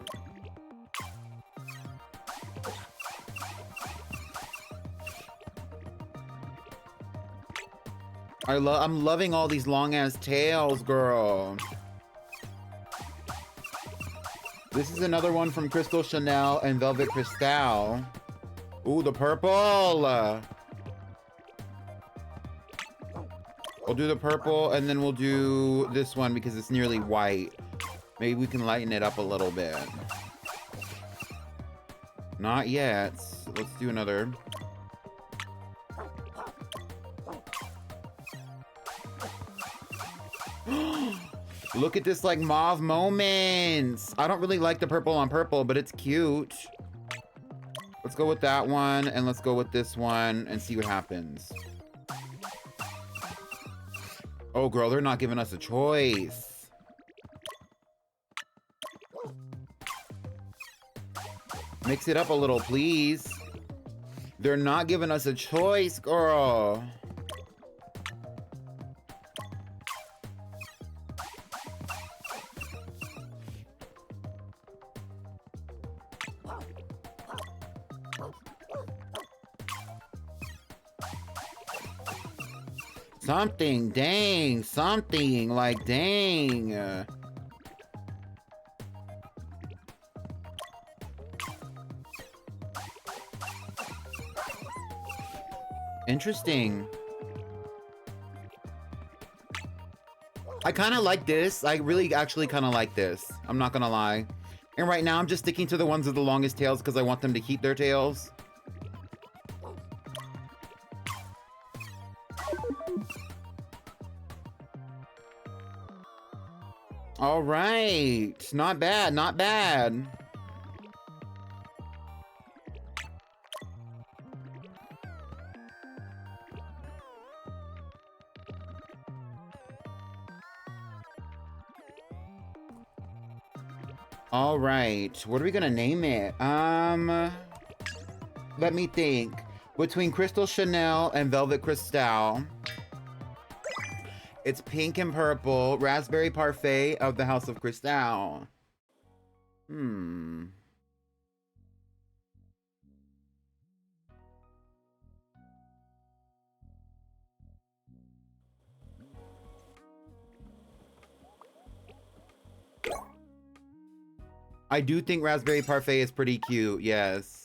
I'm loving all these long ass tails, girl. This is another one from Crystal Chanel and Velvet Cristal. Ooh, the purple. We'll do the purple and then we'll do this one because it's nearly white. Maybe we can lighten it up a little bit. Not yet. Let's do another. Look at this like mauve moments. I don't really like the purple on purple, but it's cute. Let's go with that one and let's go with this one and see what happens. Oh girl, they're not giving us a choice. Mix it up a little, please. They're not giving us a choice, girl. Something, dang, something, like, dang. Interesting. I kind of like this. I really actually kind of like this. I'm not gonna lie. And right now I'm just sticking to the ones with the longest tails because I want them to keep their tails. All right, not bad, not bad. All right, what are we gonna name it? Let me think. Between Crystal Chanel and Velvet Cristal. It's pink and purple, raspberry parfait of the House of Cristal. I do think raspberry parfait is pretty cute, yes.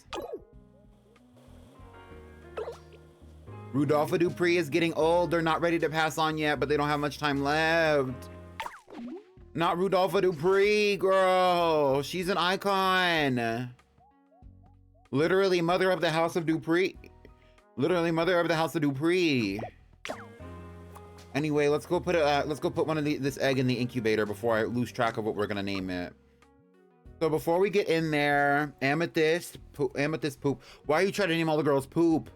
Rudolpha Dupree is getting old. They're not ready to pass on yet, but they don't have much time left. Not Rudolpha Dupree, girl. She's an icon. Literally mother of the House of Dupree. Literally mother of the House of Dupree. Anyway, let's go put one of this egg in the incubator before I lose track of what we're gonna name it. So before we get in there, Amethyst poop. Why are you trying to name all the girls poop?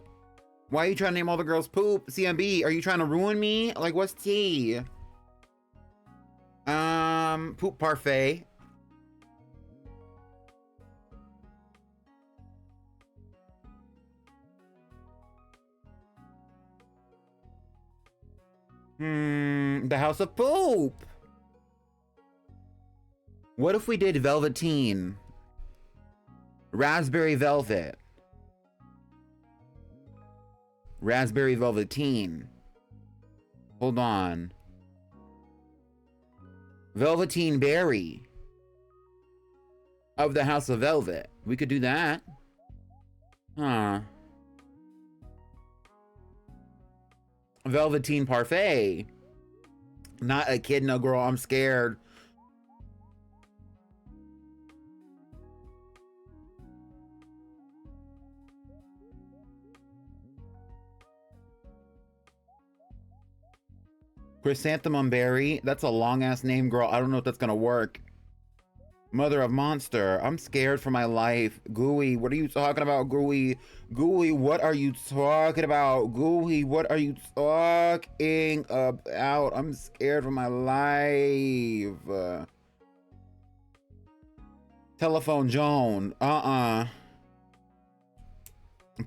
Why are you trying to name all the girls poop? CMB, are you trying to ruin me? Like, what's tea? Poop parfait. The House of Poop. What if we did Velveteen? Raspberry Velvet. Raspberry Velveteen. Hold on. Velveteen Berry. Of the House of Velvet. We could do that. Huh. Velveteen Parfait. Not a kid, no girl. I'm scared. Chrysanthemum Berry. That's a long ass name, girl. I don't know if that's gonna work. Mother of monster. I'm scared for my life. Gooey, what are you talking about, Gooey? Gooey, what are you talking about? Gooey, what are you talking about? I'm scared for my life. Telephone Joan.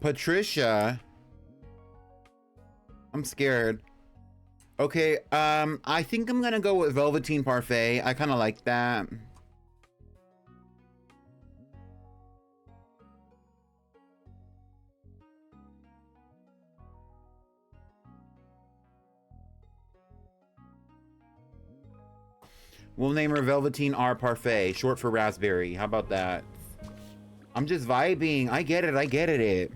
Patricia. I'm scared. Okay, I think I'm gonna go with Velveteen Parfait. I kind of like that. We'll name her Velveteen R Parfait, short for raspberry. How about that? I'm just vibing. I get it.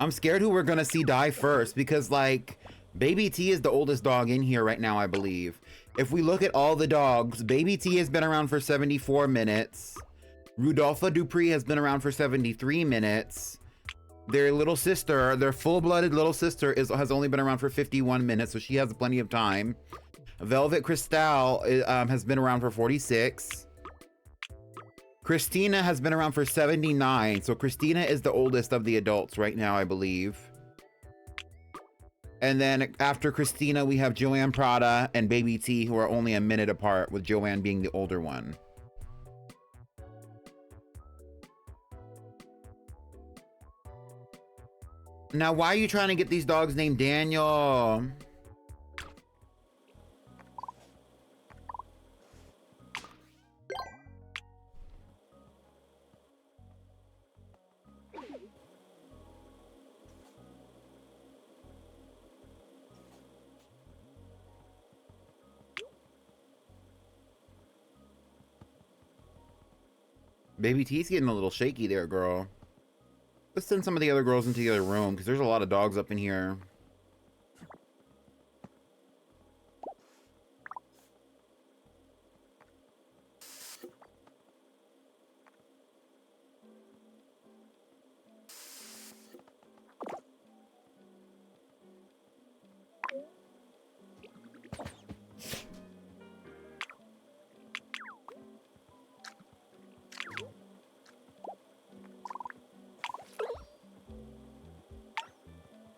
I'm scared who we're gonna see die first because, like, Baby T is the oldest dog in here right now, I believe. If we look at all the dogs, Baby T has been around for 74 minutes. Rudolpha Dupree has been around for 73 minutes. Their little sister, their full-blooded little sister, has only been around for 51 minutes, so she has plenty of time. Velvet Cristal has been around for 46. Christina has been around for 79, so Christina is the oldest of the adults right now, I believe. And then after Christina, we have Joanne Prada and Baby T, who are only a minute apart, with Joanne being the older one. Now, why are you trying to get these dogs named Daniel? Baby T's getting a little shaky there, girl. Let's send some of the other girls into the other room, because there's a lot of dogs up in here.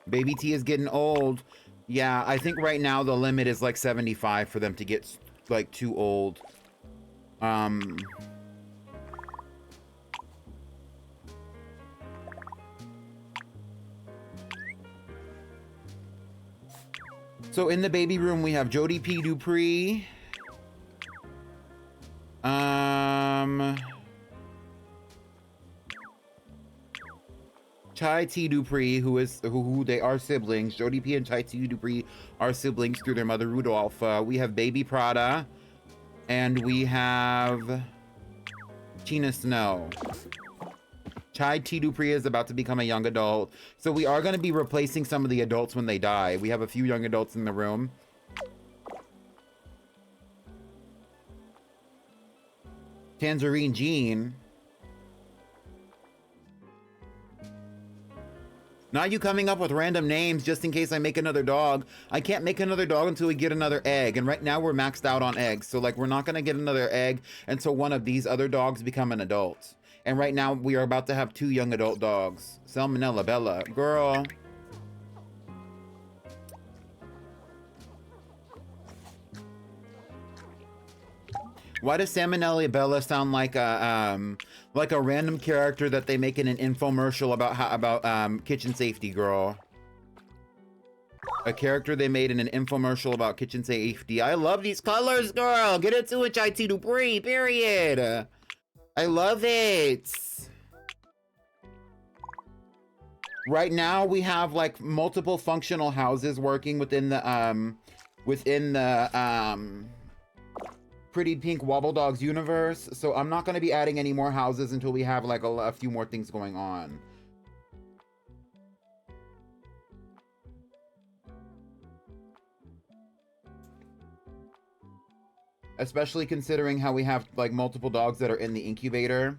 Baby T is getting old. Yeah, I think right now the limit is like 75 for them to get like too old. So in the baby room we have Jody P. Dupree. Chai T. Dupree, who they are siblings. Jody P and Chai T. Dupree are siblings through their mother Rudolph. We have Baby Prada, and we have Tina Snow. Chai T. Dupree is about to become a young adult, so we are going to be replacing some of the adults when they die. We have a few young adults in the room. Tangerine Jean. Not you coming up with random names just in case I make another dog. I can't make another dog until we get another egg. And right now we're maxed out on eggs. So like we're not going to get another egg until one of these other dogs become an adult. And right now we are about to have 2 young adult dogs. Salmonella Bella. Girl. Why does Salmonella Bella sound like a random character that they make in an infomercial about kitchen safety, girl? A character they made in an infomercial about kitchen safety. I love these colors, girl. Get into it, Chai T. Dupree, period. I love it. Right now we have like multiple functional houses working within the Pretty Pink Wobbledogs universe, so I'm not going to be adding any more houses until we have like a few more things going on. Especially considering how we have like multiple dogs that are in the incubator.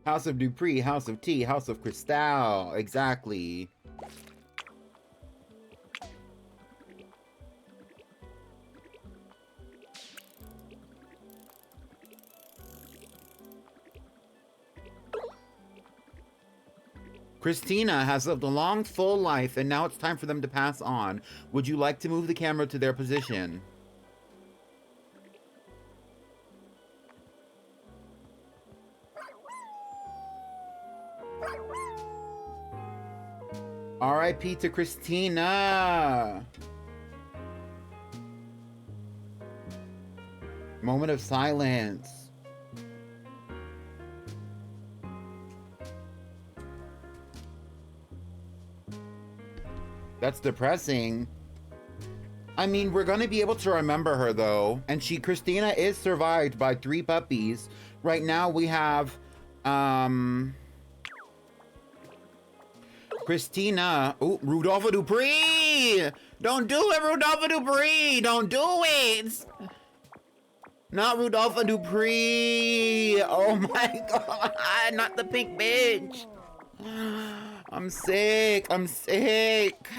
House of Dupree, House of Tea, House of Cristal. Exactly. Christina has lived a long, full life, and now it's time for them to pass on. Would you like to move the camera to their position? R.I.P. to Christina. Moment of silence. That's depressing. I mean, we're gonna be able to remember her though. And Christina is survived by 3 puppies. Right now we have, Christina. Oh, Rudolpho Dupree! Don't do it, Rudolpho Dupree! Don't do it! Not Rudolpho Dupree! Oh my god, not the pink bitch! I'm sick. I'm sick.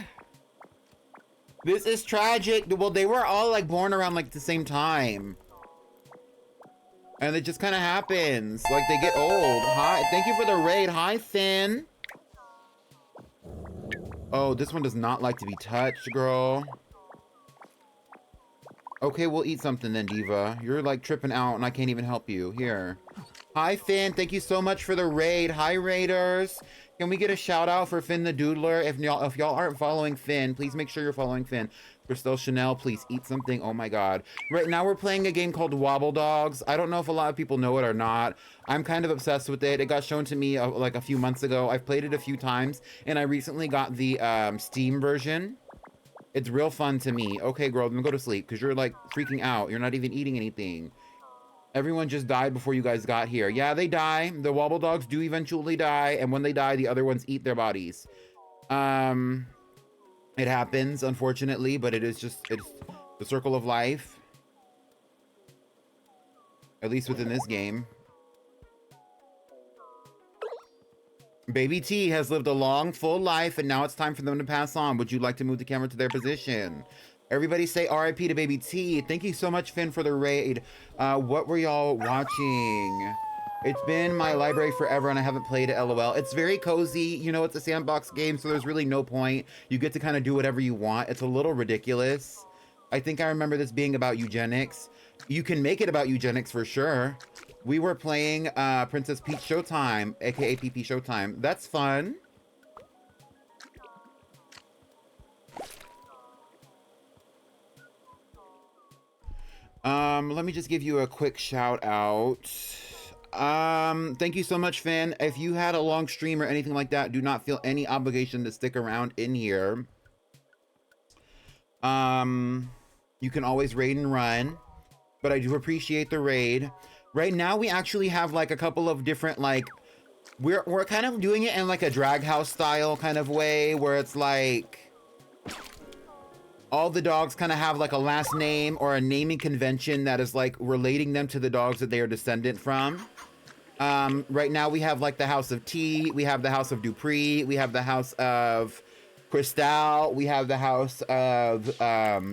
This is tragic. Well, they were all like born around like the same time. And it just kind of happens. Like they get old. Hi. Thank you for the raid. Hi, Finn. Oh, this one does not like to be touched, girl. Okay, we'll eat something then, Diva. You're like tripping out and I can't even help you. Here. Hi, Finn. Thank you so much for the raid. Hi, raiders. Can we get a shout out for Finn the Doodler? If y'all aren't following Finn, please make sure you're following Finn. Christelle Chanel, please eat something. Oh my god. Right now we're playing a game called Wobbledogs. I don't know if a lot of people know it or not. I'm kind of obsessed with it. It got shown to me like a few months ago. I've played it a few times and I recently got the Steam version. It's real fun to me. Okay, girl, then go to sleep because you're like freaking out. You're not even eating anything. Everyone just died before you guys got here. Yeah, they die. The Wobbledogs do eventually die, and when they die, the other ones eat their bodies. It happens, unfortunately, but it's the circle of life. At least within this game. Baby T has lived a long, full life, and now it's time for them to pass on. Would you like to move the camera to their position? Everybody say RIP to Baby T. Thank you so much, Finn, for the raid. What were y'all watching? It's been my library forever and I haven't played it, LOL. It's very cozy. You know, it's a sandbox game, so there's really no point. You get to kind of do whatever you want. It's a little ridiculous. I think I remember this being about eugenics. You can make it about eugenics for sure. We were playing Princess Peach Showtime, aka PP Showtime. That's fun. Let me just give you a quick shout out. Thank you so much, Finn. If you had a long stream or anything like that, do not feel any obligation to stick around in here. You can always raid and run, but I do appreciate the raid. Right now, we actually have like a couple of different, like, we're kind of doing it in like a drag house style kind of way, where it's like all the dogs kind of have like a last name or a naming convention that is like relating them to the dogs that they are descendant from. Right now we have like the House of Tea, we have the House of Dupree, we have the House of Cristal, we have the House of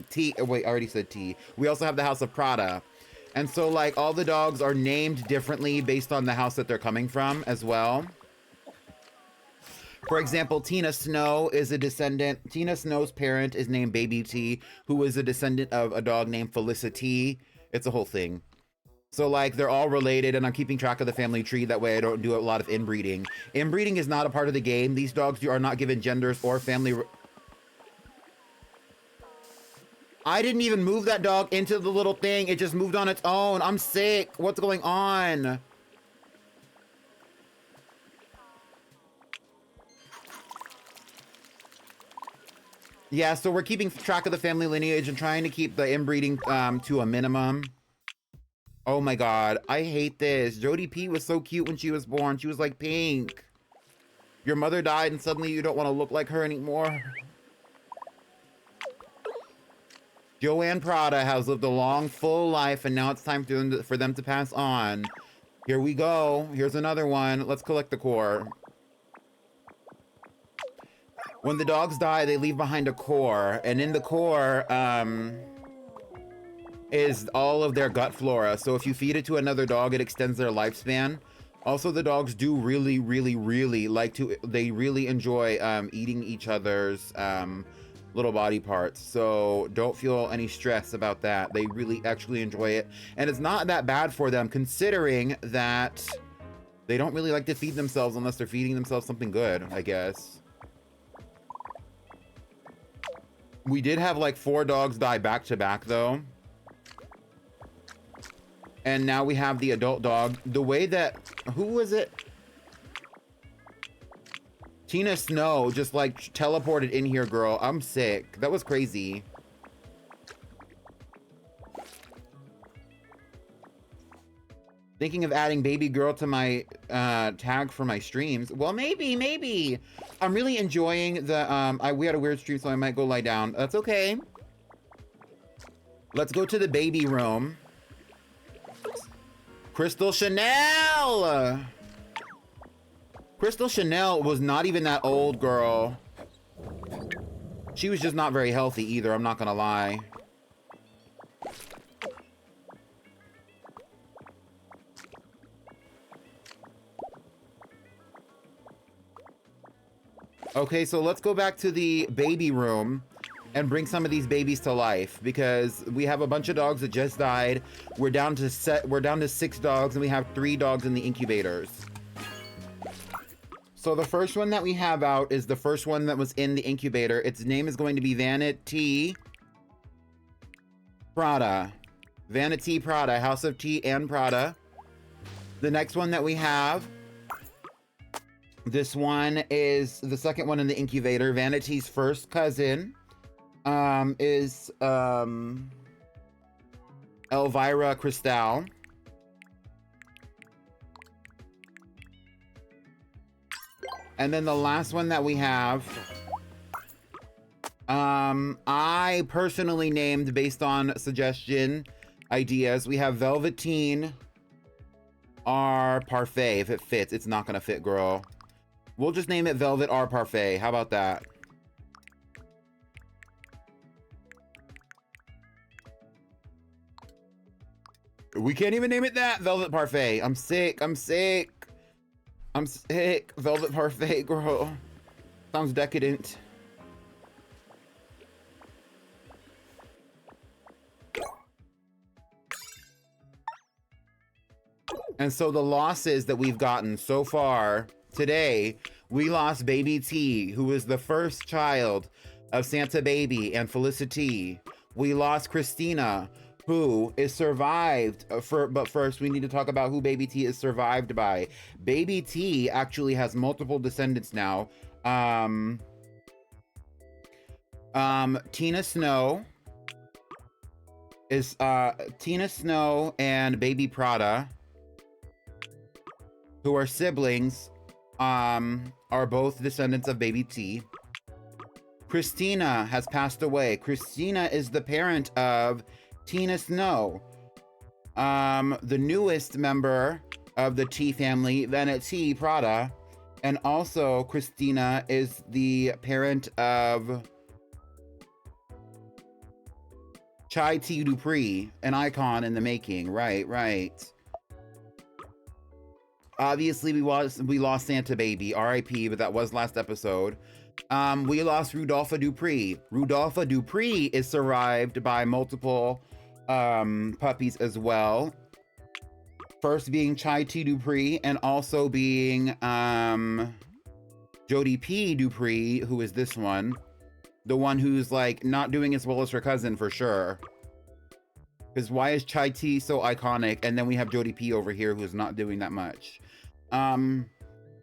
Tea. Oh, wait, I already said Tea. We also have the House of Prada. And so like all the dogs are named differently based on the house that they're coming from as well. For example, Tina Snow is a descendant. Tina Snow's parent is named Baby T, who is a descendant of a dog named Felicity. It's a whole thing. So like they're all related, and I'm keeping track of the family tree. That way I don't do a lot of inbreeding. Inbreeding is not a part of the game. These dogs are not given genders or family. I didn't even move that dog into the little thing. It just moved on its own. I'm sick. What's going on? Yeah, so we're keeping track of the family lineage and trying to keep the inbreeding to a minimum. Oh my god, I hate this. Jodie P was so cute when she was born. She was like pink. Your mother died and suddenly you don't want to look like her anymore. Joanne Prada has lived a long, full life, and now it's time for them to pass on. Here we go. Here's another one. Let's collect the core. When the dogs die, they leave behind a core, and in the core is all of their gut flora. So if you feed it to another dog, it extends their lifespan. Also, the dogs do really, really, really like to, they really enjoy eating each other's little body parts. So don't feel any stress about that. They really actually enjoy it. And it's not that bad for them, considering that they don't really like to feed themselves unless they're feeding themselves something good, I guess. We did have like 4 dogs die back to back though. And now we have the adult dog. The way that, who was it? Tina Snow just like teleported in here, girl. I'm sick. That was crazy. Thinking of adding baby girl to my tag for my streams. Well, maybe. I'm really enjoying the, we had a weird stream, so I might go lie down. That's okay. Let's go to the baby room. Crystal Chanel! Crystal Chanel was not even that old, girl. She was just not very healthy either, I'm not gonna lie. Okay, so let's go back to the baby room and bring some of these babies to life, because we have a bunch of dogs that just died. We're down to 6 dogs, and we have 3 dogs in the incubators. So the first one that we have out is the first one that was in the incubator. Its name is going to be Vanity Prada. Vanity Prada, House of Tea and Prada. The next one that we have, this one is the second one in the incubator. Vanity's first cousin is Elvira Cristal. And then the last one that we have, I personally named based on suggestion ideas. We have Velveteen R Parfait. If it fits, it's not gonna fit, girl. We'll just name it Velvet R Parfait. How about that? We can't even name it that. Velvet Parfait. I'm sick. Velvet Parfait, girl. Sounds decadent. And so the losses that we've gotten so far today, we lost Baby T, who is the first child of Santa Baby and Felicity. We lost Christina, who is survived but first we need to talk about who Baby T is survived by. Baby T actually has multiple descendants now. Tina Snow is Tina Snow and Baby Prada, who are siblings, are both descendants of Baby T. Christina has passed away. Christina is the parent of Tina Snow, the newest member of the T family, Vanity Prada, and also Christina is the parent of Chai T. Dupree, an icon in the making. Right. Obviously, we lost Santa Baby, R.I.P., but that was last episode. We lost Rudolpha Dupree. Rudolpha Dupree is survived by multiple puppies as well. First being Chai T. Dupree, and also being Jody P. Dupree, who is this one. The one who's like not doing as well as her cousin for sure. Because why is Chai T so iconic? And then we have Jody P over here who's not doing that much. And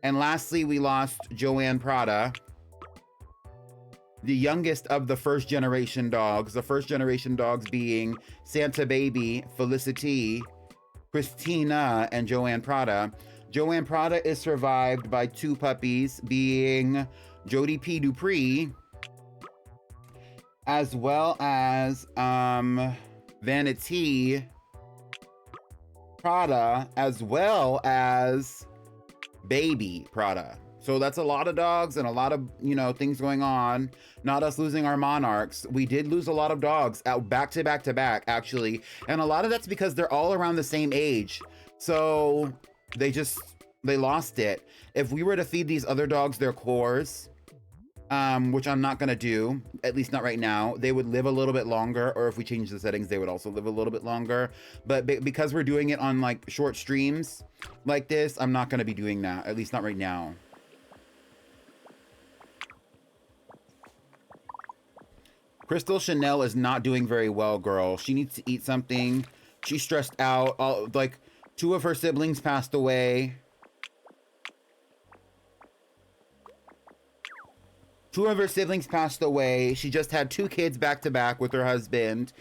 lastly, we lost Joanne Prada, the youngest of the first generation dogs. The first generation dogs being Santa Baby, Felicity, Christina, and Joanne Prada. Joanne Prada is survived by 2 puppies, being Jody P. Dupree, as well as Vanity Prada as well as baby Prada. So that's a lot of dogs and a lot of, you know, things going on. Not us losing our monarchs. We did lose a lot of dogs out back to back to back, actually. And a lot of that's because they're all around the same age. So they lost it. If we were to feed these other dogs their cores, which I'm not gonna do, at least not right now, they would live a little bit longer, or if we change the settings, they would also live a little bit longer. But because we're doing it on like short streams like this, I'm not gonna be doing that, at least not right now. Crystal Chanel is not doing very well, girl. She needs to eat something. She's stressed out. Like, 2 of her siblings passed away. 2 of her siblings passed away. She just had 2 kids back to back with her husband.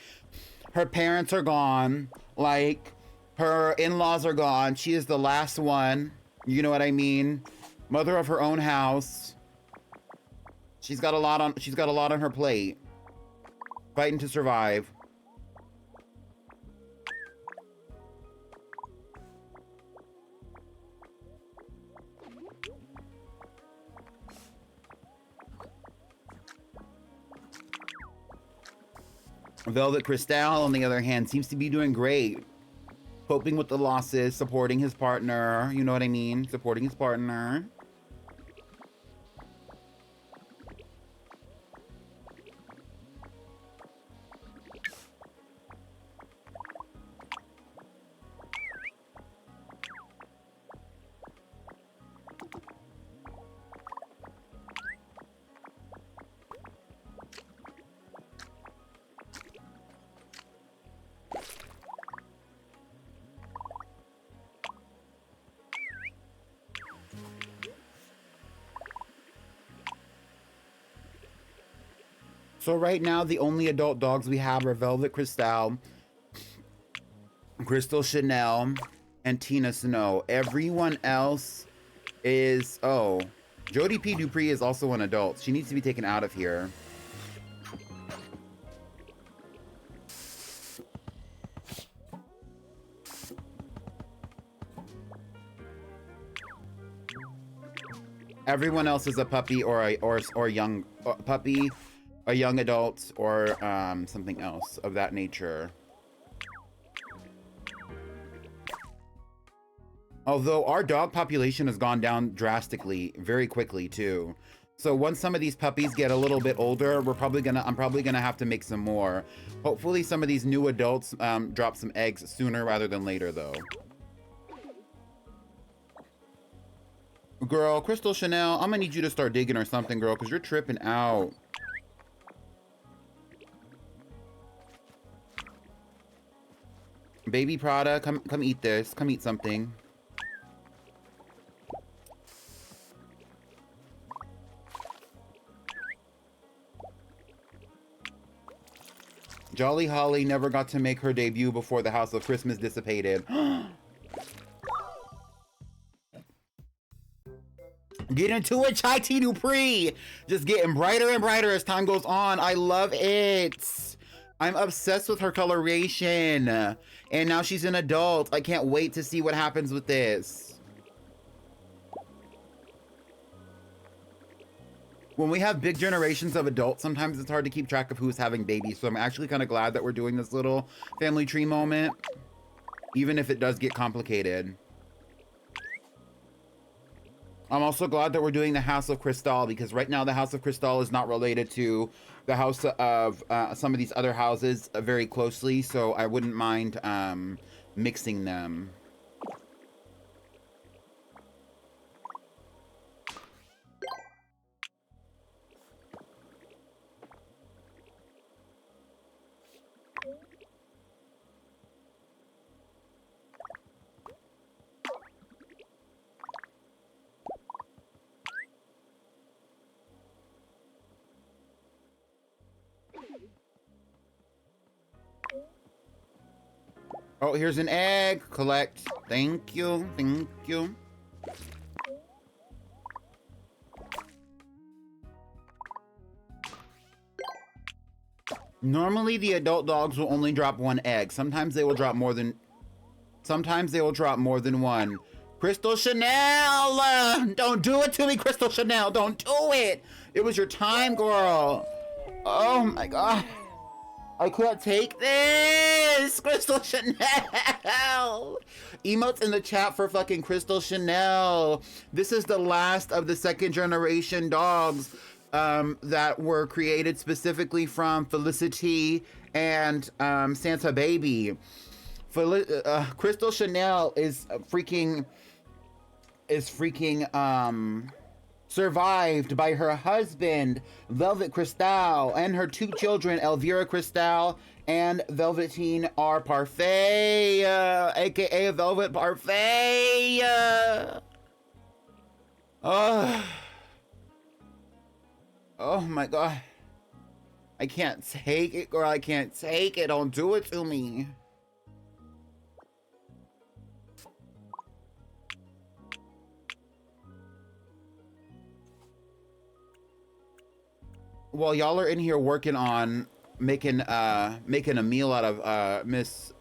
Her parents are gone. Like, her in-laws are gone. She is the last one. You know what I mean? Mother of her own house. She's got a lot on her plate. Fighting to survive. Velvet Cristal, on the other hand, seems to be doing great. Coping with the losses, supporting his partner. You know what I mean? Supporting his partner. So right now, the only adult dogs we have are Velvet Cristal, Crystal Chanel, and Tina Snow. Everyone else is... Oh, Jodie P. Dupree is also an adult. She needs to be taken out of here. Everyone else is a puppy or a young puppy, a young adult, or something else of that nature. Although our dog population has gone down drastically, very quickly too. So once some of these puppies get a little bit older, I'm probably gonna have to make some more. Hopefully some of these new adults drop some eggs sooner rather than later though. Girl, Crystal Chanel, I'm gonna need you to start digging or something, girl, because you're tripping out. Baby Prada, come eat this. Come eat something. Jolly Holly never got to make her debut before the House of Christmas dissipated. Get into it, Chai T. Dupree! Just getting brighter and brighter as time goes on. I love it. I'm obsessed with her coloration. And now she's an adult. I can't wait to see what happens with this. When we have big generations of adults, sometimes it's hard to keep track of who's having babies. So I'm actually kind of glad that we're doing this little family tree moment, even if it does get complicated. I'm also glad that we're doing the House of Cristal, because right now the House of Cristal is not related to the house of some of these other houses very closely, so I wouldn't mind mixing them. Oh, here's an egg. Collect. Thank you. Thank you. Normally, the adult dogs will only drop 1 egg. Sometimes they will drop more than Sometimes they will drop more than one. Crystal Chanel! Don't do it to me, Crystal Chanel! Don't do it! It was your time, girl! Oh my god. I can't take this! Crystal Chanel! Emotes in the chat for fucking Crystal Chanel. This is the last of the second generation dogs that were created specifically from Felicity and Santa Baby. Crystal Chanel is freaking survived by her husband, Velvet Cristal, and her two children, Elvira Cristal and Velveteen R. Parfait, aka Velvet Parfait. Oh my god. I can't take it, girl. I can't take it. Don't do it to me. While y'all are in here working on making a meal out of Miss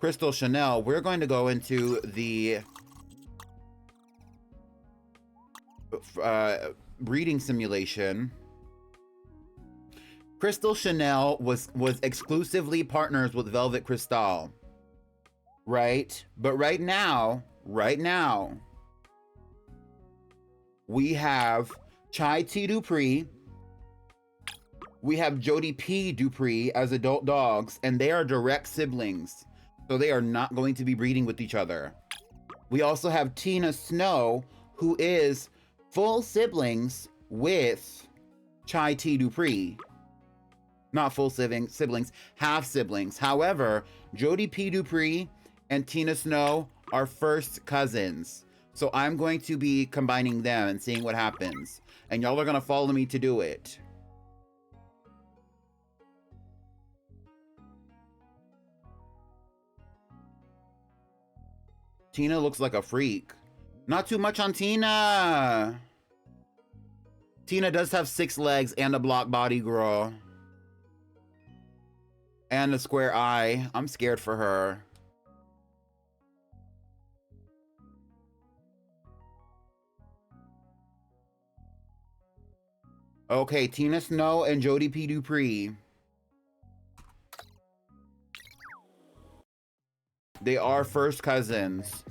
Crystal Chanel, we're going to go into the breeding simulation. Crystal Chanel was exclusively partners with Velvet Cristal, right? But right now, we have Chai T. Dupree. We have Jody P. Dupree as adult dogs, and they are direct siblings, so they are not going to be breeding with each other. We also have Tina Snow, who is full siblings with Chai T. Dupree. Not full siblings, half siblings. However, Jody P. Dupree and Tina Snow are first cousins. So I'm going to be combining them and seeing what happens. And y'all are gonna follow me to do it. Tina looks like a freak. Not too much on Tina. Tina does have 6 legs and a block body, girl. And a square eye. I'm scared for her. Okay, Tina Snow and Jody P. Dupree. They are first cousins.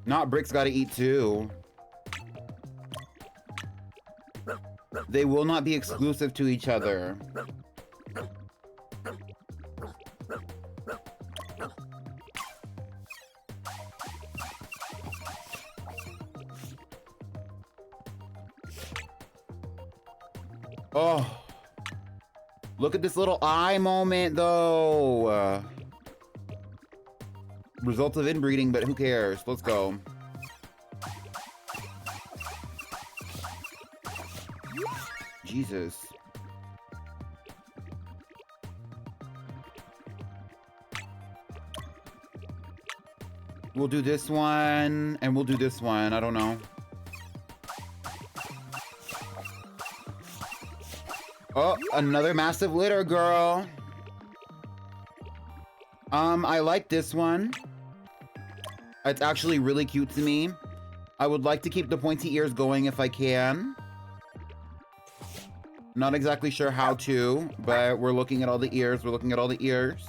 Not Brick's gotta eat too. They will not be exclusive to each other. Oh. Look at this little eye moment, though. Result of inbreeding, but who cares? Let's go. Jesus. We'll do this one, and we'll do this one. I don't know. Oh, another massive litter, girl. I like this one. It's actually really cute to me. I would like to keep the pointy ears going if I can. Not exactly sure how to, but we're looking at all the ears. We're looking at all the ears.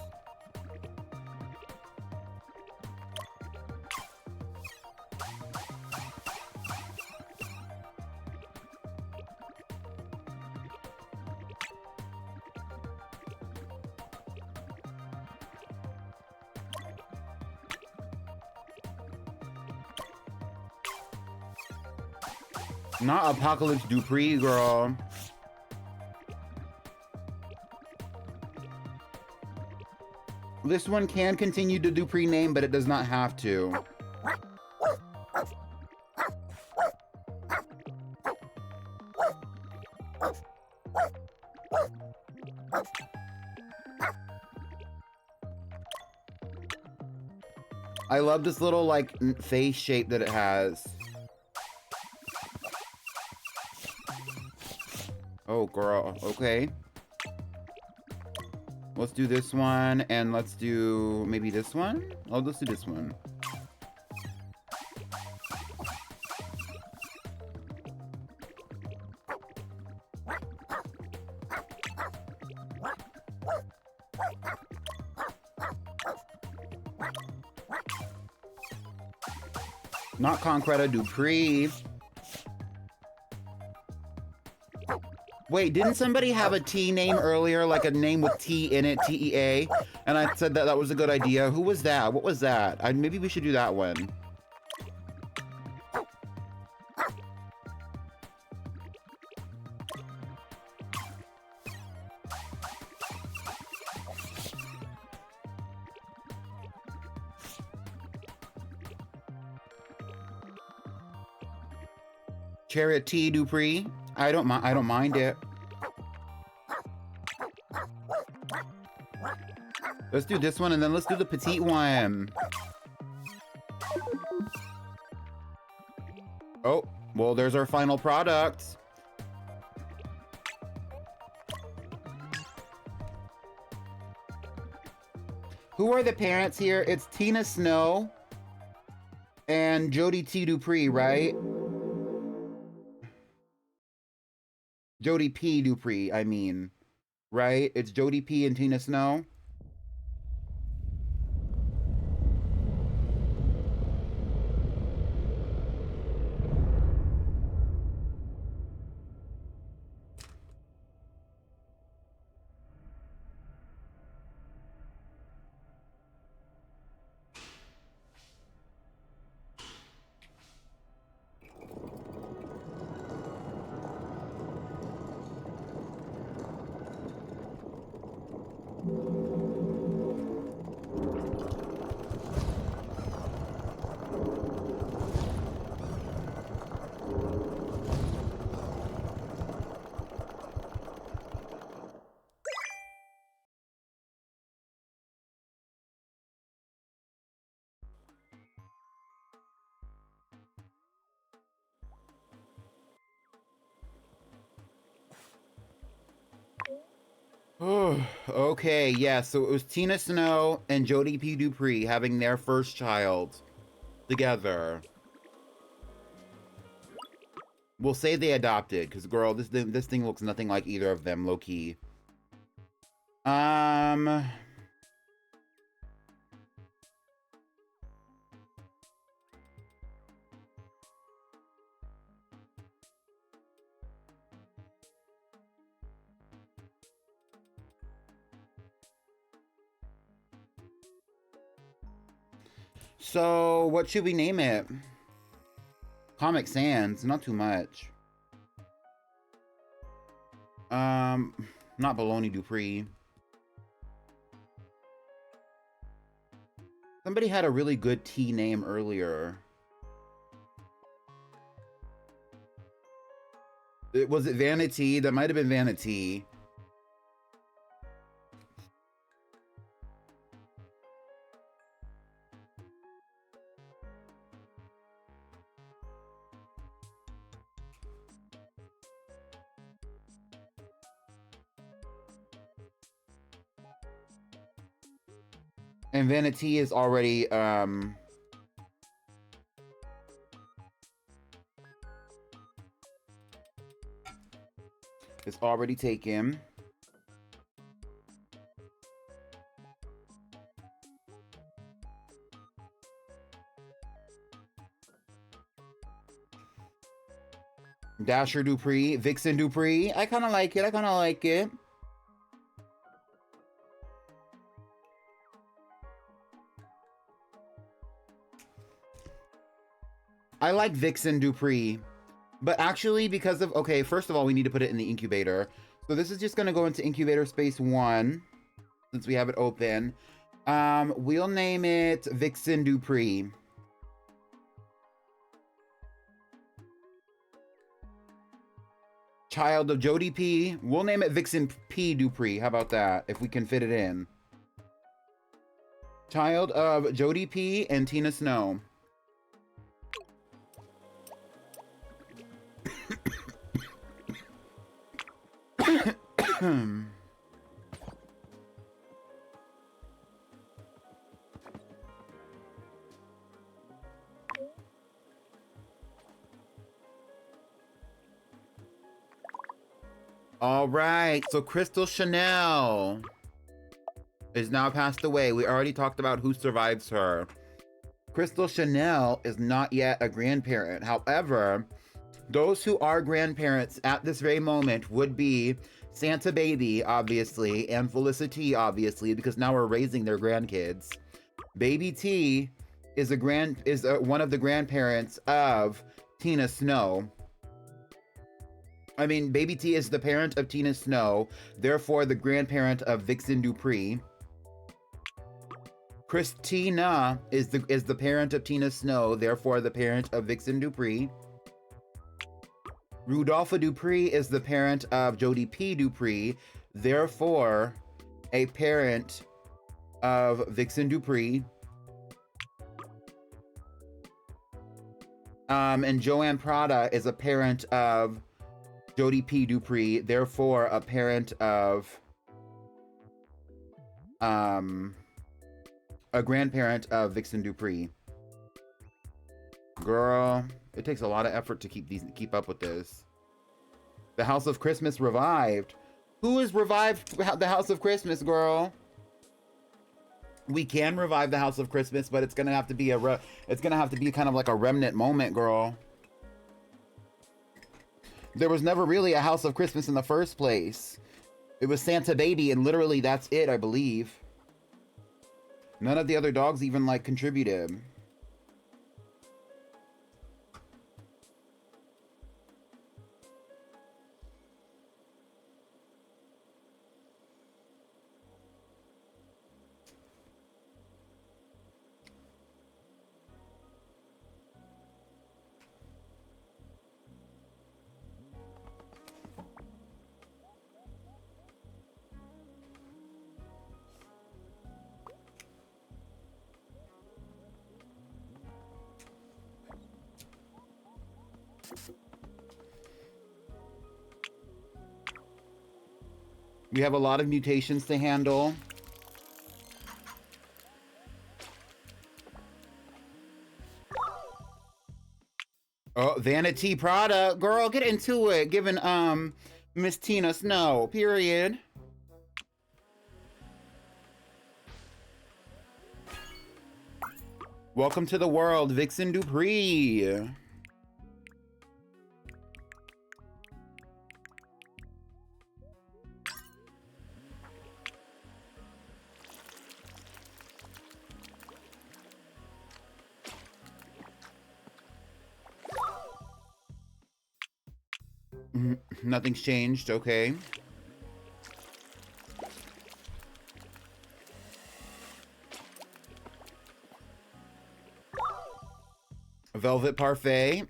Not Apocalypse Dupree, girl. This one can continue the Dupree name, but it does not have to. I love this little, like, face shape that it has. Oh, girl. Okay. Let's do this one, and let's do maybe this one? Oh, let's do this one. Not Concreta Dupree. Wait, didn't somebody have a T name earlier, like a name with T in it, T-E-A? And I said that that was a good idea. Who was that? What was that? Maybe we should do that one. Chariot T Dupree. I don't mind it. Let's do this one, and then let's do the petite one. Oh, well, there's our final product. Who are the parents here? It's Tina Snow and Jody T. Dupree, right? Jody P. Dupree, I mean. Right? It's Jody P. and Tina Snow. Okay, yeah, so it was Tina Snow and Jody P. Dupree having their first child together. We'll say they adopted, because girl, this thing looks nothing like either of them, low-key. So, what should we name it? Comic Sans, not too much. Not Baloney Dupree. Somebody had a really good T name earlier. Was it Vanity? That might have been Vanity. And Vanity is already, it's already taken. Dasher Dupree, Vixen Dupree. I kind of like it. I kind of like it. I like Vixen Dupree, but actually because of, okay, first of all, we need to put it in the incubator. So this is just going to go into incubator space 1, since we have it open. We'll name it Vixen Dupree. Child of Jody P. We'll name it Vixen P. Dupree. How about that, if we can fit it in? Child of Jody P. and Tina Snow. All right, so Crystal Chanel is now passed away. We already talked about who survives her. Crystal Chanel is not yet a grandparent. However, those who are grandparents at this very moment would be Santa Baby, obviously, and Felicity, obviously, because now we're raising their grandkids. Baby T is one of the grandparents of Tina Snow. I mean, Baby T is the parent of Tina Snow, therefore the grandparent of Vixen Dupree. Christina is the parent of Tina Snow, therefore the parent of Vixen Dupree. Rudolpha Dupree is the parent of Jody P. Dupree, therefore a parent of Vixen Dupree. And Joanne Prada is a parent of Jody P. Dupree, therefore a parent of a grandparent of Vixen Dupree. Girl, it takes a lot of effort to keep up with this. The House of Christmas revived. Who has revived the House of Christmas, girl? We can revive the House of Christmas, but it's gonna have to be kind of like a remnant moment, girl. There was never really a House of Christmas in the first place. It was Santa Baby, and literally that's it, I believe. None of the other dogs even like contributed. We have a lot of mutations to handle. Oh, Vanity Prada. Girl, get into it. Giving, Miss Tina Snow, period. Welcome to the world, Vixen Dupree. Nothing's changed, okay. Velvet Parfait.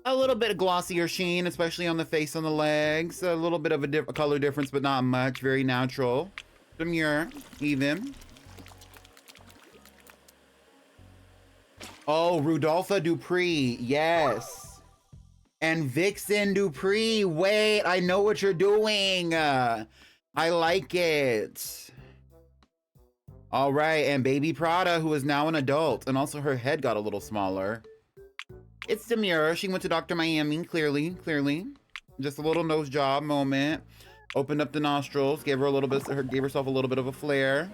A little bit of glossier sheen, especially on the face, on the legs. A little bit of a color difference, but not much. Very natural. Demure, even. Oh, Rudolpha Dupree, yes. And Vixen Dupree, wait, I know what you're doing. I like it. All right, and Baby Prada, who is now an adult, and also her head got a little smaller. It's demure. She went to Dr. Miami, clearly. Just a little nose job moment. Opened up the nostrils, gave herself a little bit of a flare.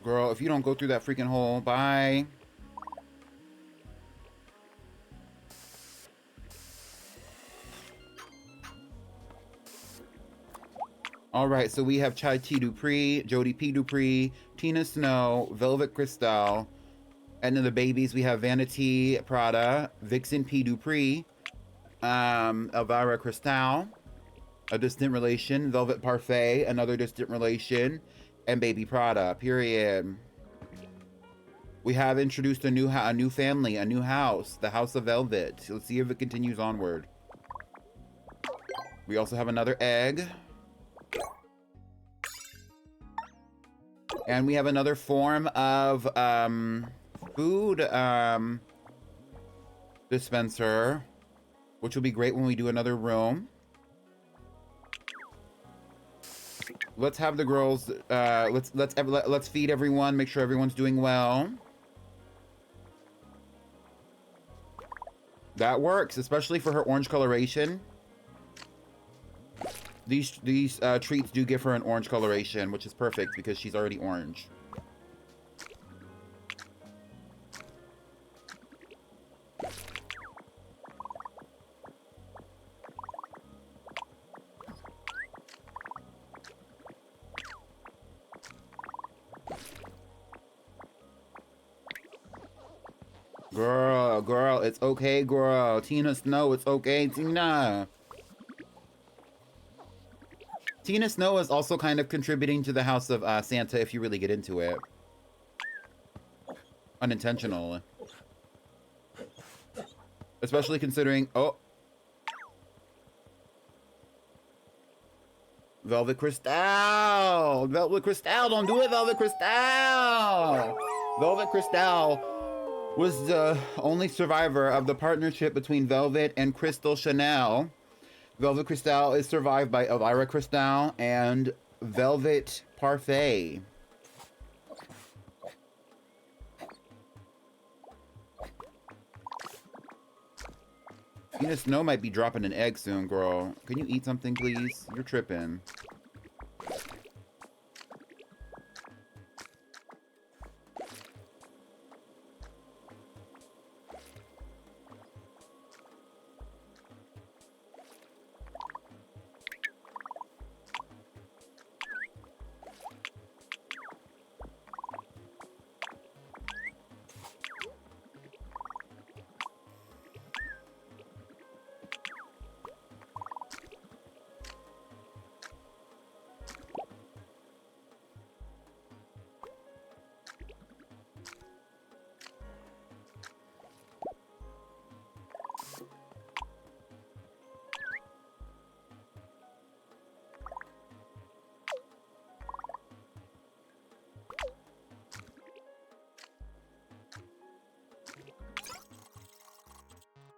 Girl, if you don't go through that freaking hole, bye. All right, so we have Chai T. Dupree, Jody P. Dupree, Tina Snow, Velvet Cristal, and then the babies, we have Vanity Prada, Vixen P. Dupree, Elvira Cristal, a distant relation, Velvet Parfait, another distant relation, and Baby Prada, period. We have introduced a new family, a new house, the House of Velvet. Let's see if it continues onward. We also have another egg. And we have another form of food dispenser, which will be great when we do another room. let's have the girls. Let's feed everyone. Make sure everyone's doing well. That works, especially for her orange coloration. These treats do give her an orange coloration, which is perfect because she's already orange. Girl, it's okay, girl. Tina Snow, it's okay, Tina. Tina Snow is also kind of contributing to the House of Santa if you really get into it. Unintentional. Especially considering... Oh. Velvet Crystal! Velvet Crystal! Don't do it, Velvet Crystal! Velvet Crystal was the only survivor of the partnership between Velvet and Crystal Chanel. Velvet Crystal is survived by Elvira Crystal and Velvet Parfait. Tina Snow might be dropping an egg soon, girl. Can you eat something, please? You're tripping.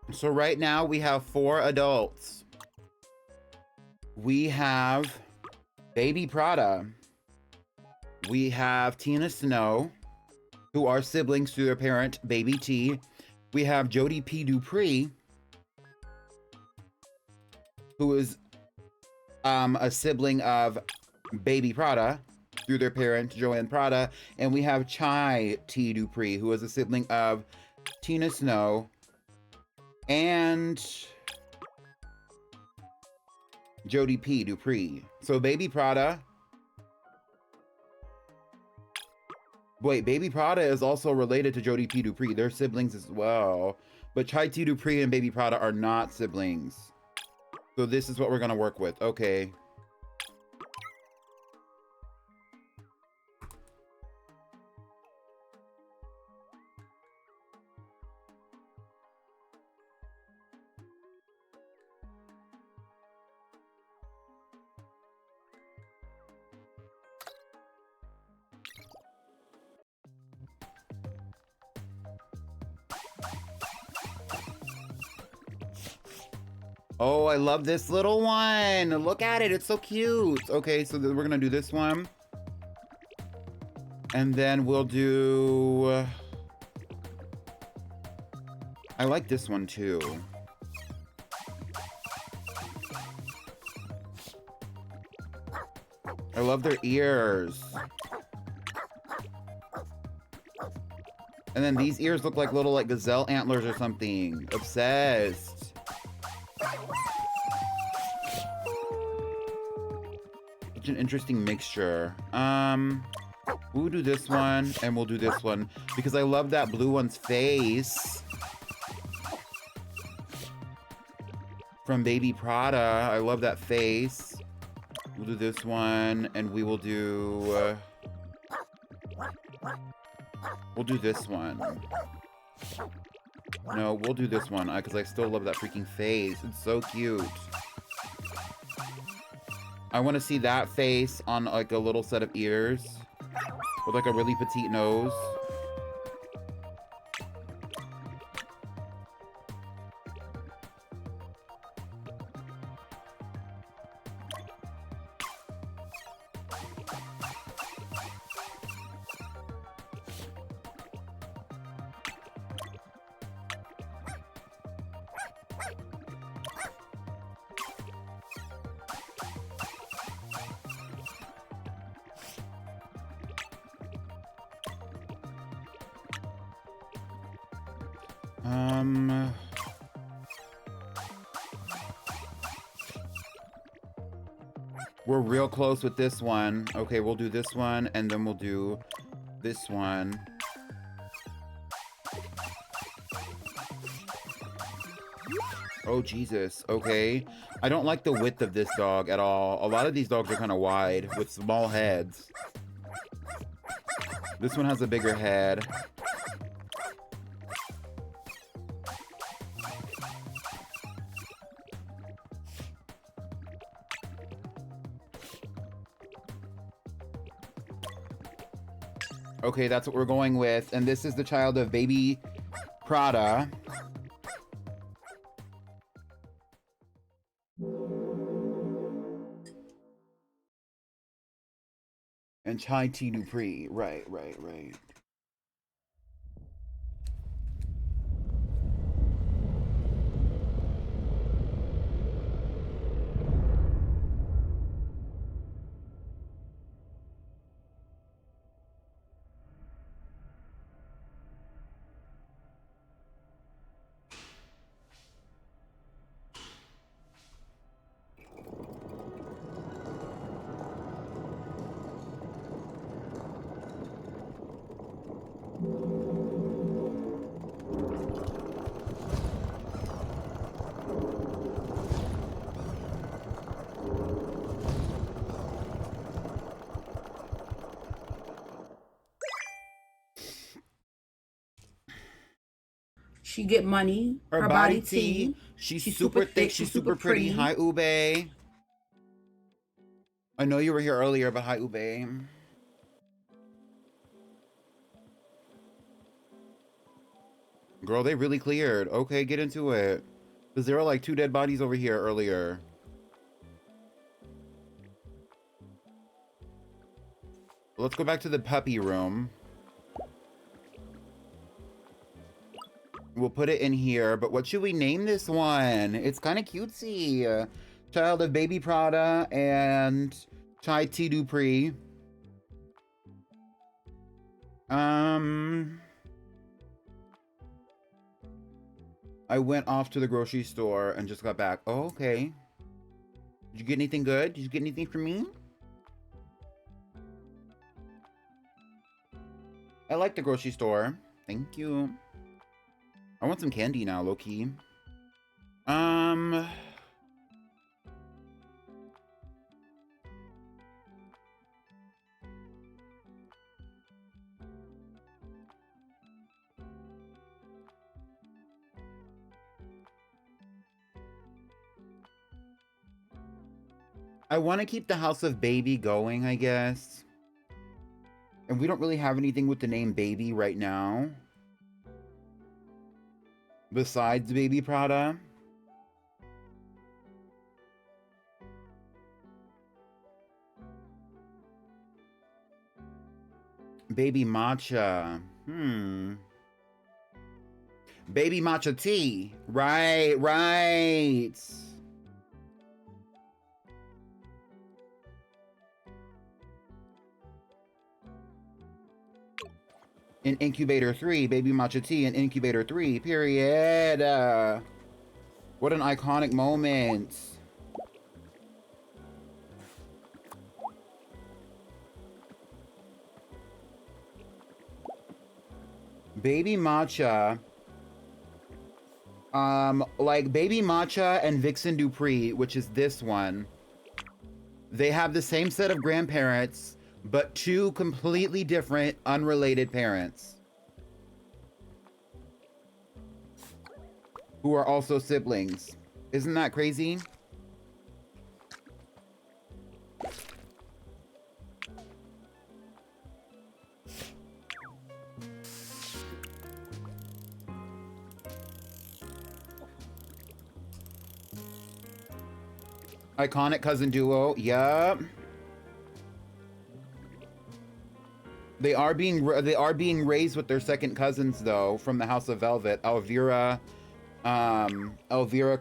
So right now we have 4 adults. We have Baby Prada. We have Tina Snow, who are siblings to their parent, Baby T. We have Jody P. Dupree, who is a sibling of Baby Prada through their parent, Joanne Prada. And we have Chai T. Dupree, who is a sibling of Tina Snow and Jody P. Dupree. So Baby Prada. Wait, Baby Prada is also related to Jody P. Dupree. They're siblings as well. But Chai T. Dupree and Baby Prada are not siblings. So this is what we're gonna work with. Okay. Oh, I love this little one. Look at it. It's so cute. Okay, so we're going to do this one. And then we'll do... I like this one too. I love their ears. And then these ears look like little like gazelle antlers or something. Obsessed. Such an interesting mixture. We'll do this one and we'll do this one because I love that blue one's face. From Baby Prada. I love that face. We'll do this one and we will do... we'll do this one. No, we'll do this one because I still love that freaking face. It's so cute. I want to see that face on like a little set of ears with like a really petite nose. We're real close with this one. Okay, we'll do this one, and then we'll do this one. Oh, Jesus. Okay. I don't like the width of this dog at all. A lot of these dogs are kind of wide with small heads. This one has a bigger head. Okay, that's what we're going with. And this is the child of baby Prada. And Chai T. Dupree. Right. She get money. Her body tea. She's super thick. She's super pretty. Hi, Ube. I know you were here earlier, but hi, Ube. Girl, they really cleared. Okay, get into it. Because there were like 2 dead bodies over here earlier. Let's go back to the puppy room. We'll put it in here, but what should we name this one? It's kind of cutesy. Child of Baby Prada and Chai T. Dupree. I went off to the grocery store and just got back. Oh, okay. Did you get anything good? Did you get anything for me? I like the grocery store. Thank you. I want some candy now, low-key. I want to keep the House of Baby going, I guess. And we don't really have anything with the name Baby right now. Besides Baby Prada. Baby Matcha. Baby Matcha Tea. Right. In Incubator 3, Baby Matcha Tea in Incubator 3, period. What an iconic moment. Baby Matcha. Like Baby Matcha and Vixen Dupree, which is this one. They have the same set of grandparents, but 2 completely different, unrelated parents. Who are also siblings. Isn't that crazy? Iconic cousin duo. Yup. They are being raised with their second cousins though, from the House of Velvet, Elvira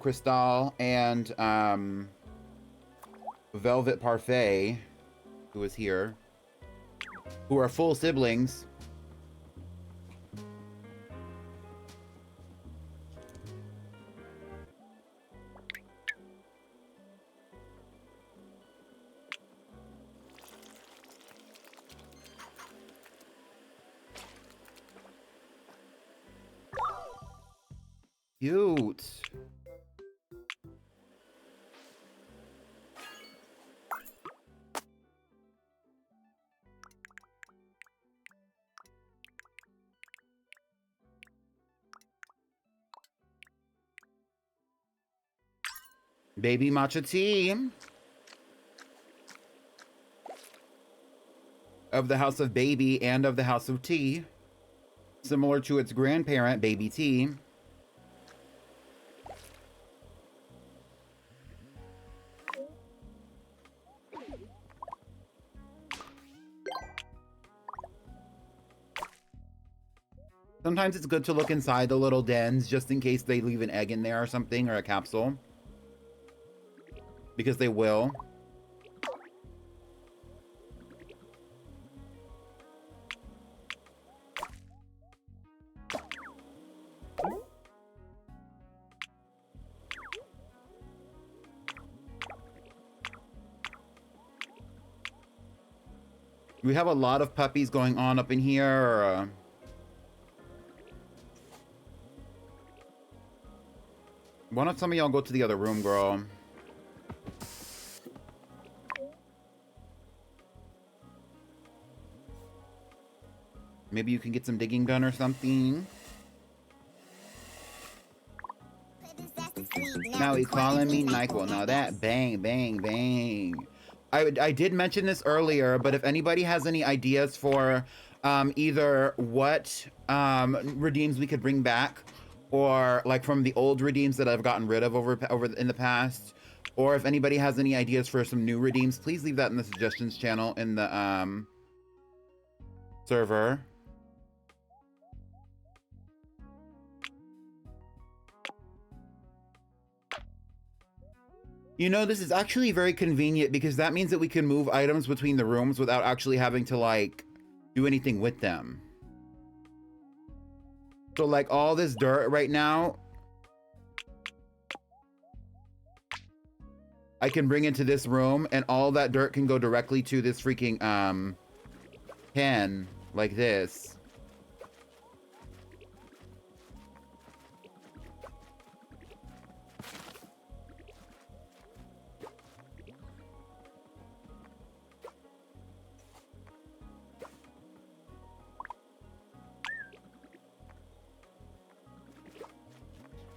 Cristal and Velvet Parfait, who is here, who are full siblings. cute. Baby matcha tea of the House of Baby and of the House of Tea, similar to its grandparent, Baby Tea. Sometimes it's good to look inside the little dens just in case they leave an egg in there or something, or a capsule. Because they will. We have a lot of puppies going on up in here. Why don't some of y'all go to the other room, girl? Maybe you can get some digging done or something. Now he's calling me NyQuil. Now that bang, bang, bang. I did mention this earlier, but if anybody has any ideas for either what redeems we could bring back, or like from the old redeems that I've gotten rid of over in the past, or if anybody has any ideas for some new redeems, please leave that in the suggestions channel in the server. You know, this is actually very convenient because that means that we can move items between the rooms without actually having to, like, do anything with them. So, like, all this dirt right now, I can bring into this room, and all that dirt can go directly to this freaking, pen, like this.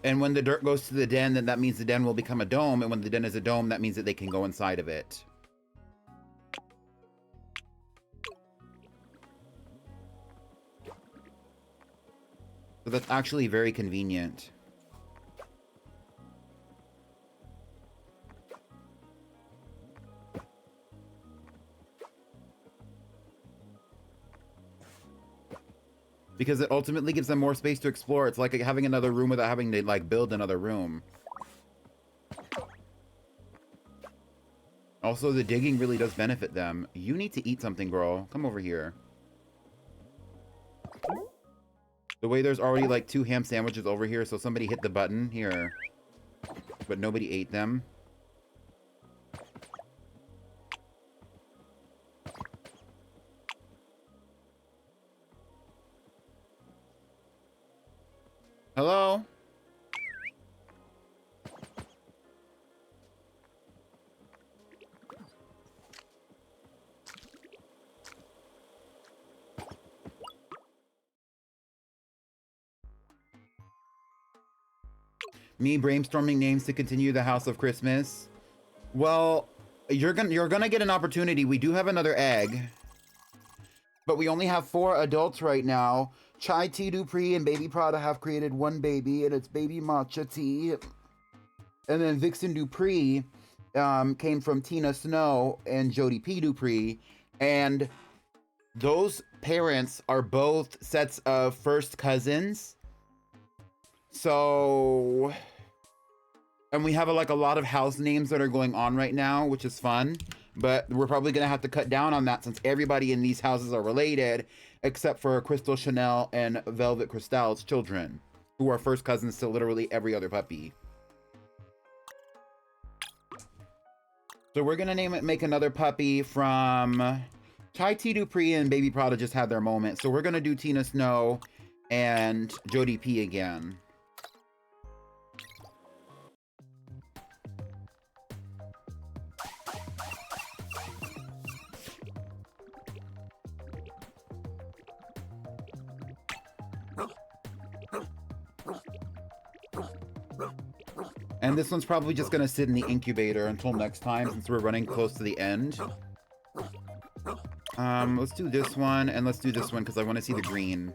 And when the dirt goes to the den, then that means the den will become a dome. And when the den is a dome, that means that they can go inside of it. So that's actually very convenient. Because it ultimately gives them more space to explore. It's like having another room without having to, like, build another room. Also, the digging really does benefit them. You need to eat something, girl. Come over here. The way there's already, like, 2 ham sandwiches over here, so somebody hit the button here. But nobody ate them. Hello? Me brainstorming names to continue the House of Christmas. Well, you're gonna get an opportunity. We do have another egg, but we only have 4 adults right now. Chai Tea Dupree and Baby Prada have created 1 baby, and it's Baby Matcha Tea. And then Vixen Dupree came from Tina Snow and Jody P. Dupree, and those parents are both sets of first cousins. So, and we have a lot of house names that are going on right now, which is fun, but we're probably gonna have to cut down on that since everybody in these houses are related, except for Crystal Chanel and Velvet Cristal's children, who are first cousins to literally every other puppy. So we're gonna make another puppy from Chai Tea Dupree and Baby Prada just had their moment. So we're gonna do Tina Snow and Jody P again. And this one's probably just gonna sit in the incubator until next time since we're running close to the end. Let's do this one and let's do this one because I want to see the green.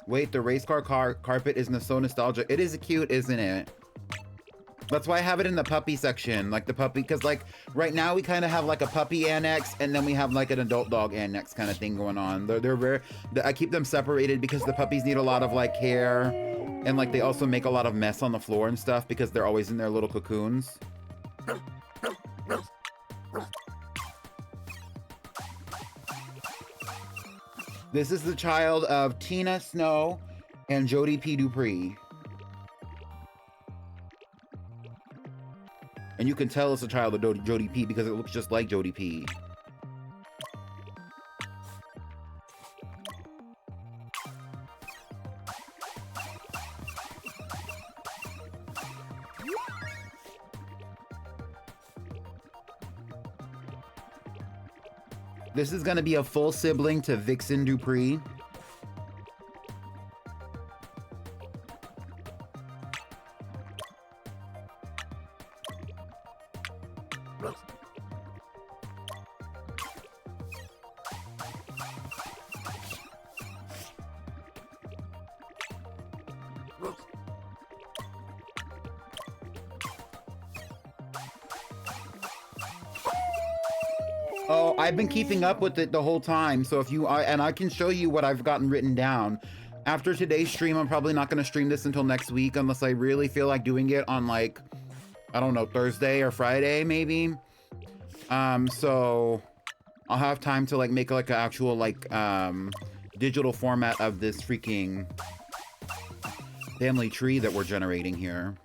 Wait, the race car carpet is so nostalgic. It is cute, isn't it? That's why I have it in the puppy section, like the puppy, because like right now we kind of have like a puppy annex and then we have like an adult dog annex kind of thing going on. They're very, I keep them separated because the puppies need a lot of like care and like they also make a lot of mess on the floor and stuff because they're always in their little cocoons. This is the child of Tina Snow and Jodie P. Dupree. And you can tell it's a child of Jodie P because it looks just like Jodie P. This is going to be a full sibling to Vixen Dupree. Oh, I've been keeping up with it the whole time. So if you are, and I can show you what I've gotten written down. After today's stream, I'm probably not going to stream this until next week unless I really feel like doing it on like, I don't know, Thursday or Friday maybe. So I'll have time to like make like an actual like digital format of this freaking family tree that we're generating here.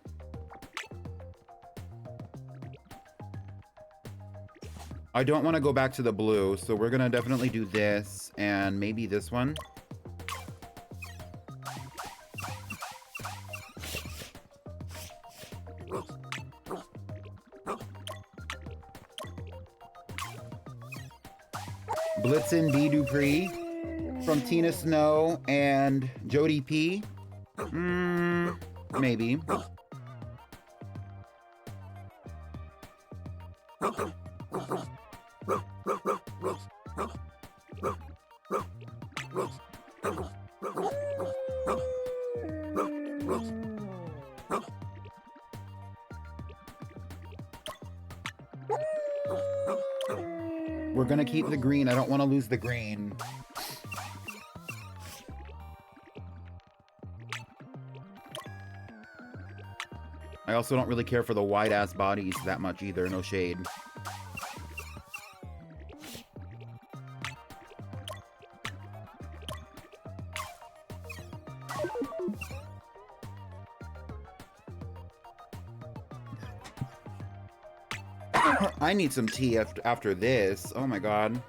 I don't want to go back to the blue, so we're gonna definitely do this and maybe this one. Blitzen B. Dupree from Tina Snow and Jodie P. Maybe. We're gonna keep the green. I don't want to lose the green. I also don't really care for the wide-ass bodies that much either. No shade. I need some tea after this. Oh my god.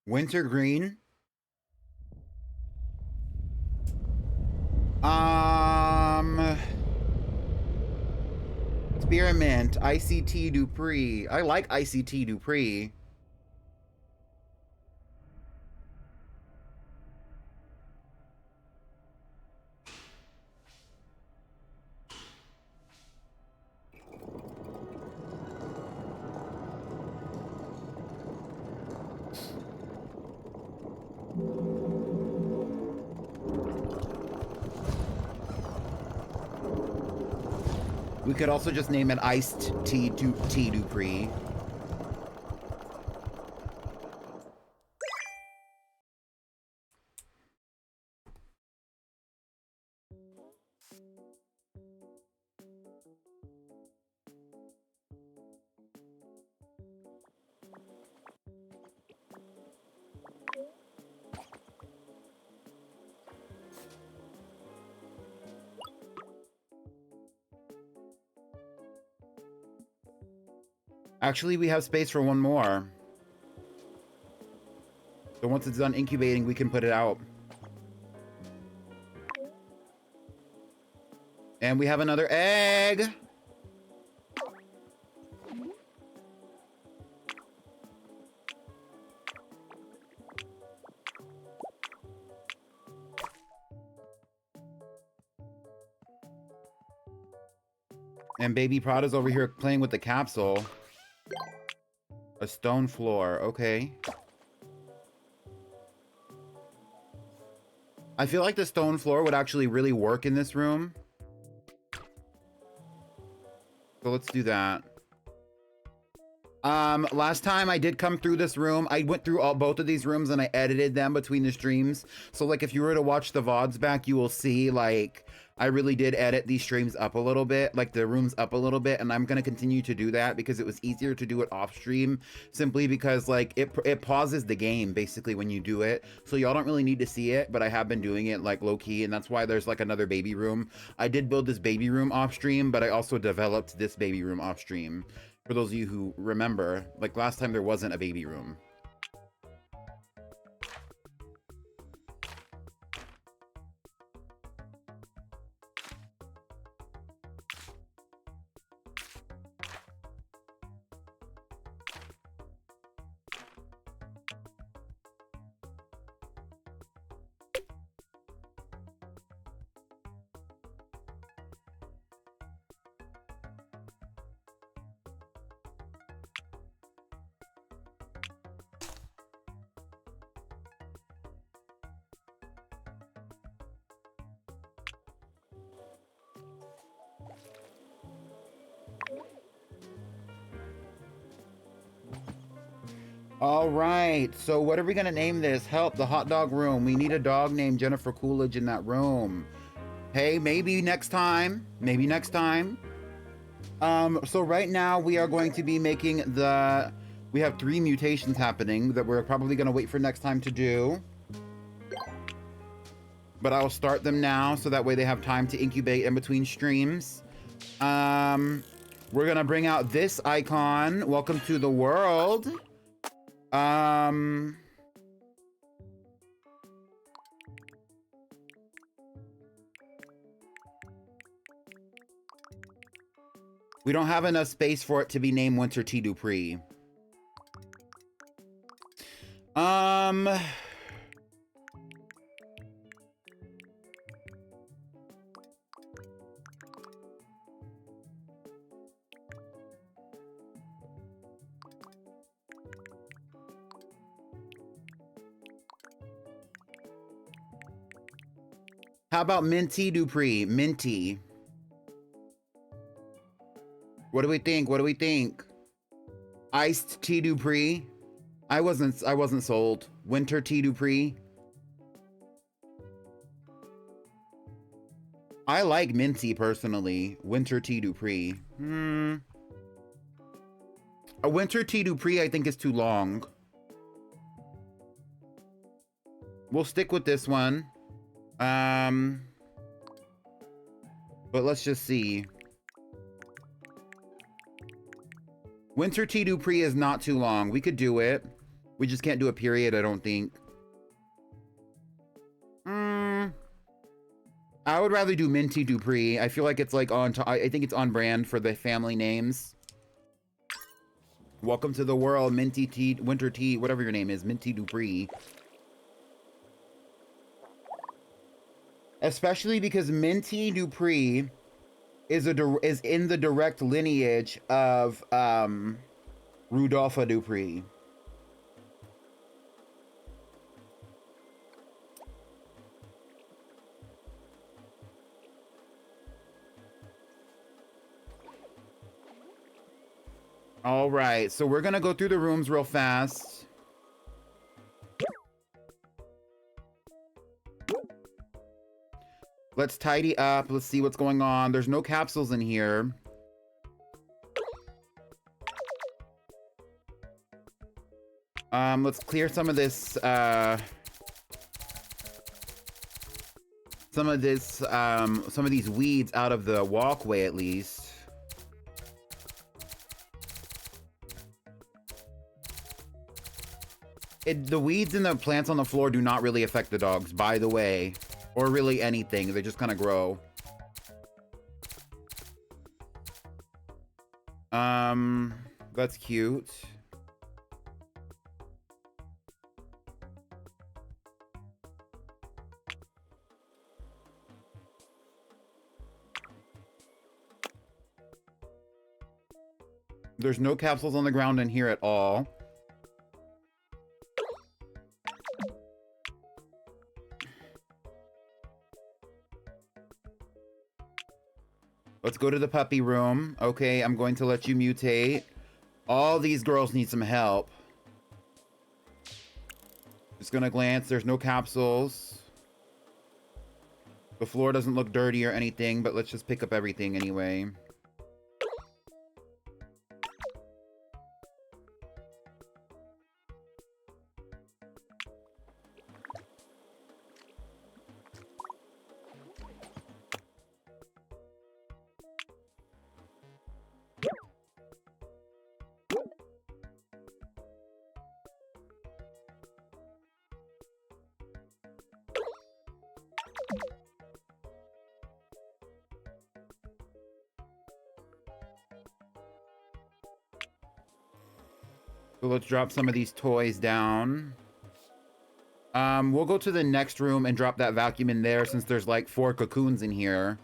Wintergreen. Spearmint. ICT Dupree. I like ICT Dupree. We could also just name it Iced Tea Dupree. Actually, we have space for one more. So once it's done incubating, we can put it out. And we have another egg. And baby Prada's over here playing with the capsule. A stone floor, okay. I feel like the stone floor would actually really work in this room. So let's do that. Last time I did come through this room, I went through both of these rooms and I edited them between the streams. So like if you were to watch the VODs back, you will see like I really did edit these streams up a little bit, like the rooms up a little bit, and I'm gonna continue to do that because it was easier to do it off stream, simply because like it pauses the game basically when you do it. So y'all don't really need to see it, but I have been doing it like low key, and that's why there's like another baby room. I did build this baby room off stream, but I also developed this baby room off stream. For those of you who remember, like last time there wasn't a baby room. All right, so what are we gonna name this? Help, the hot dog room. We need a dog named Jennifer Coolidge in that room. Hey, maybe next time. Maybe next time. So right now we are going to be making we have 3 mutations happening that we're probably gonna wait for next time to do. But I'll start them now so that way they have time to incubate in between streams. We're gonna bring out this icon. Welcome to the world. We don't have enough space for it to be named Winter T. Dupree. How about Minty Dupree? Minty. What do we think? What do we think? Iced T. Dupree. I wasn't sold. Winter T. Dupree. I like Minty personally. Winter T. Dupree. A Winter T. Dupree I think is too long. We'll stick with this one. But let's just see. Winter T. Dupree is not too long. We could do it. We just can't do a period, I don't think. I would rather do Minty Dupree. I feel like it's like I think it's on brand for the family names. Welcome to the world, Minty T. Winter T. Whatever your name is, Minty Dupree. Especially because Minty Dupree is in the direct lineage of Rudolpha Dupree. All right, so we're gonna go through the rooms real fast. Let's tidy up. Let's see what's going on. There's no capsules in here. Let's clear some of this, some of these weeds out of the walkway at least. The weeds and the plants on the floor do not really affect the dogs, by the way. Or really anything. They just kind of grow. That's cute. There's no capsules on the ground in here at all. Let's go to the puppy room. Okay, I'm going to let you mutate. All these girls need some help. Just gonna glance. There's no capsules. The floor doesn't look dirty or anything, but let's just pick up everything anyway. So let's drop some of these toys down. We'll go to the next room and drop that vacuum in there since there's like 4 cocoons in here.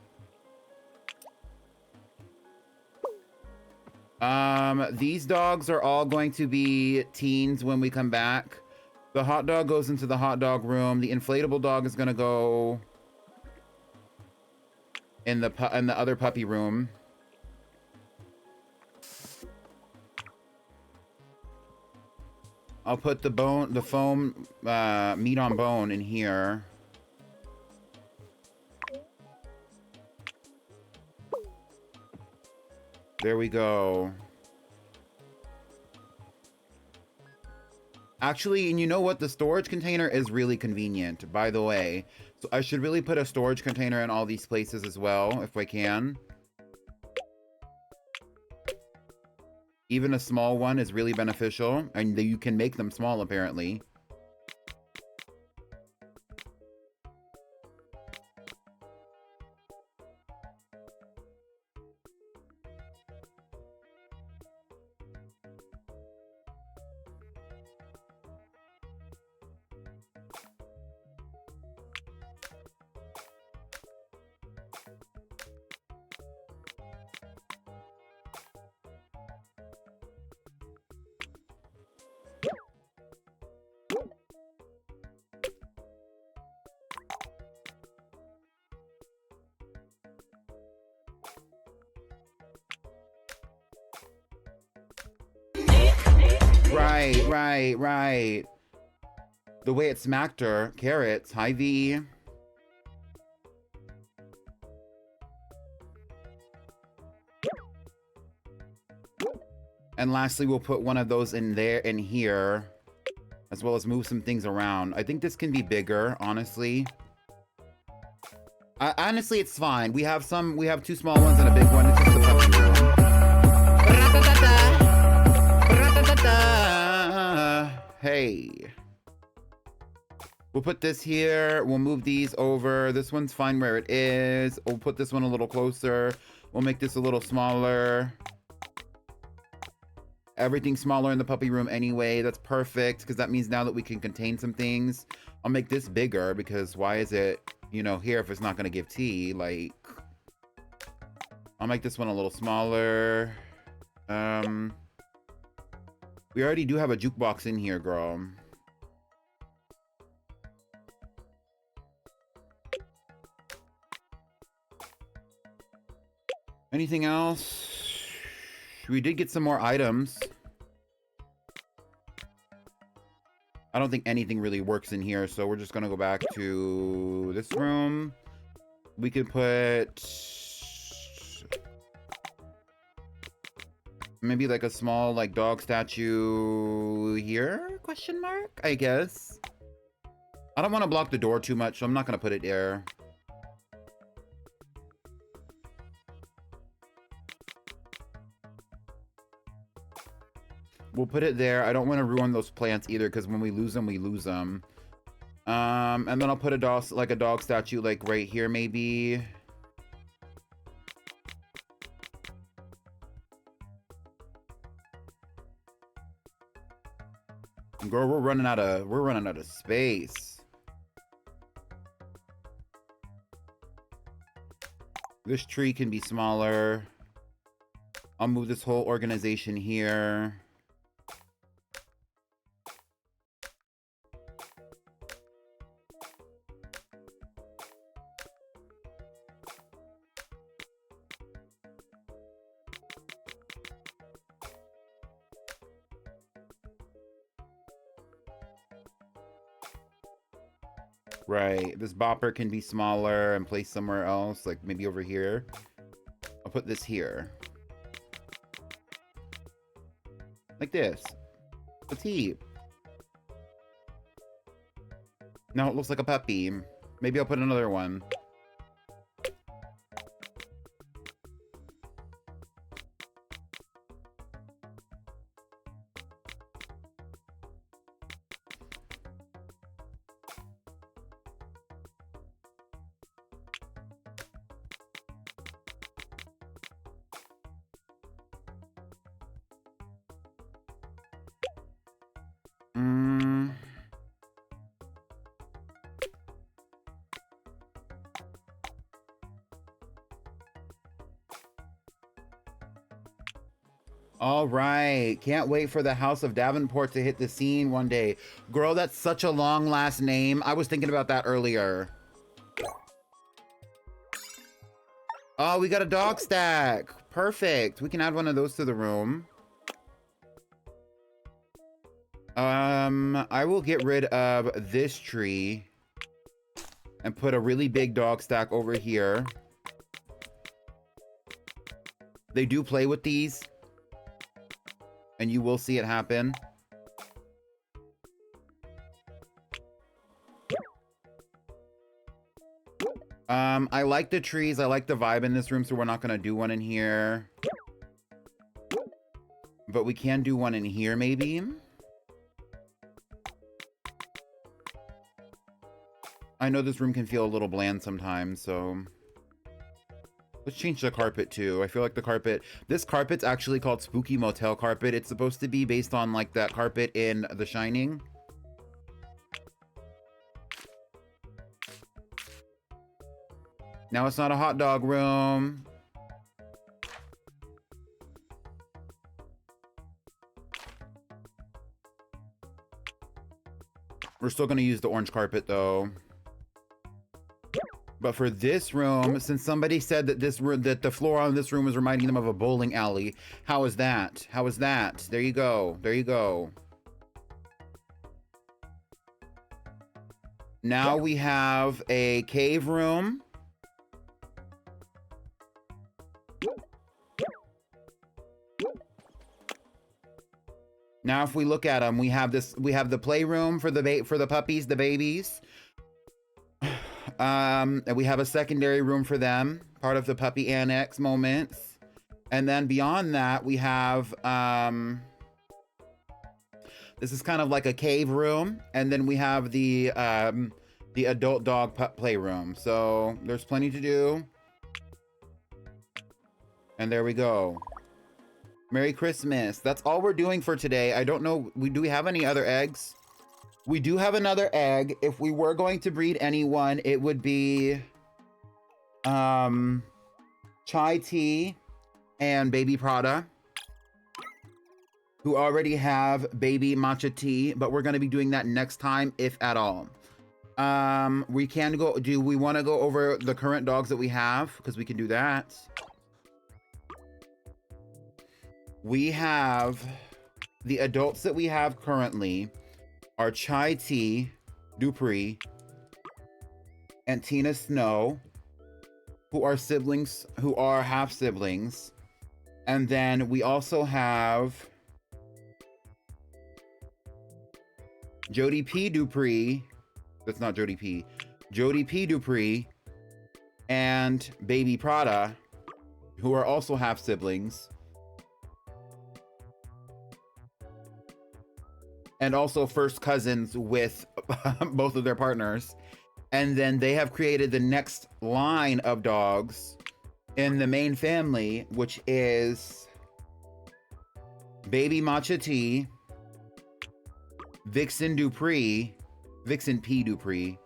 These dogs are all going to be teens when we come back. The hot dog goes into the hot dog room. The inflatable dog is gonna go in the other puppy room. I'll put the foam meat on bone in here. There we go. Actually, and you know what? The storage container is really convenient, by the way. So I should really put a storage container in all these places as well, if I can. Even a small one is really beneficial, and you can make them small, apparently. Right. The way it smacked her. Carrots. Hi, V. And lastly, we'll put one of those in there, in here, as well as move some things around. I think this can be bigger, honestly. Honestly, it's fine. We have 2 small ones and a big one. It's just the puppy room. Hey. We'll put this here. We'll move these over. This one's fine where it is. We'll put this one a little closer. We'll make this a little smaller. Everything's smaller in the puppy room anyway. That's perfect, because that means now that we can contain some things. I'll make this bigger, because why is it, you know, here if it's not going to give tea? Like, I'll make this one a little smaller. We already do have a jukebox in here, girl. Anything else? We did get some more items. I don't think anything really works in here, so we're just gonna go back to this room. We could put maybe like a small like dog statue here? Question mark? I guess. I don't want to block the door too much, so I'm not gonna put it there. We'll put it there. I don't want to ruin those plants either, because when we lose them, we lose them. And then I'll put a dog statue like right here, maybe. Girl, we're running out of space. This tree can be smaller. I'll move this whole organization here. Right, this bopper can be smaller and placed somewhere else, like maybe over here. I'll put this here. Like this. Petite. Now it looks like a puppy. Maybe I'll put another one. All right. Can't wait for the House of Davenport to hit the scene one day. Girl, that's such a long last name. I was thinking about that earlier. Oh, we got a dog stack. Perfect. We can add one of those to the room. I will get rid of this tree and put a really big dog stack over here. They do play with these, and you will see it happen. I like the trees. I like the vibe in this room, so we're not going to do one in here. But we can do one in here, maybe. I know this room can feel a little bland sometimes, so... Let's change the carpet, too. I feel like the carpet... This carpet's actually called Spooky Motel Carpet. It's supposed to be based on, like, that carpet in The Shining. Now it's not a hot dog room. We're still going to use the orange carpet, though. But for this room, since somebody said that that the floor on this room is reminding them of a bowling alley, how is that? How is that? There you go. There you go. Now we have a cave room. Now, if we look at them, we have the playroom for the puppies, the babies. And we have a secondary room for them, part of the puppy annex moments. And then beyond that, we have, this is kind of like a cave room. And then we have the adult dog playroom. So there's plenty to do. And there we go. Merry Christmas. That's all we're doing for today. I don't know. Do we have any other eggs? We do have another egg. If we were going to breed anyone, it would be Chai Tea and Baby Prada, who already have Baby Matcha Tea, but we're going to be doing that next time, if at all. We can go. Do we want to go over the current dogs that we have? Because we can do that. We have the adults that we have currently are Chai Tea, Dupree, and Tina Snow, who are siblings, who are half siblings. And then we also have Jody P. Dupree. That's not Jody P. Jody P. Dupree and Baby Prada, who are also half siblings. And also first cousins with both of their partners. And then they have created the next line of dogs in the main family, which is Baby Matcha Tea, Vixen Dupree, Vixen P. Dupree,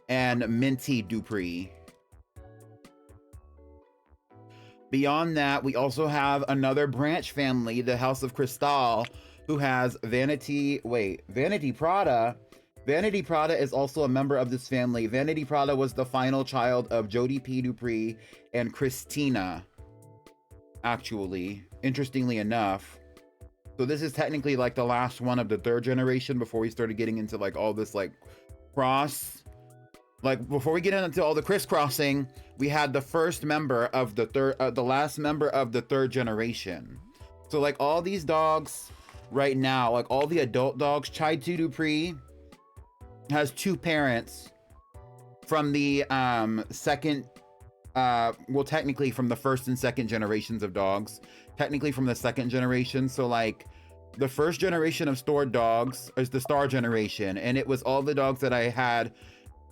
and Minty Dupree. Beyond that, we also have another branch family, the House of Cristal, who has Vanity Prada. Vanity Prada is also a member of this family. Vanity Prada was the final child of Jodie P. Dupree and Christina, actually, interestingly enough. So this is technically like the last one of the third generation before we started getting into like all this like cross. Like before we get into all the crisscrossing, we had the first member of the last member of the third generation. So like all these dogs right now, like all the adult dogs, Chai Tu Dupree has two parents from the second, well technically from the first and second generations of dogs, technically from the second generation. So like the first generation of stored dogs is the star generation, and it was all the dogs that I had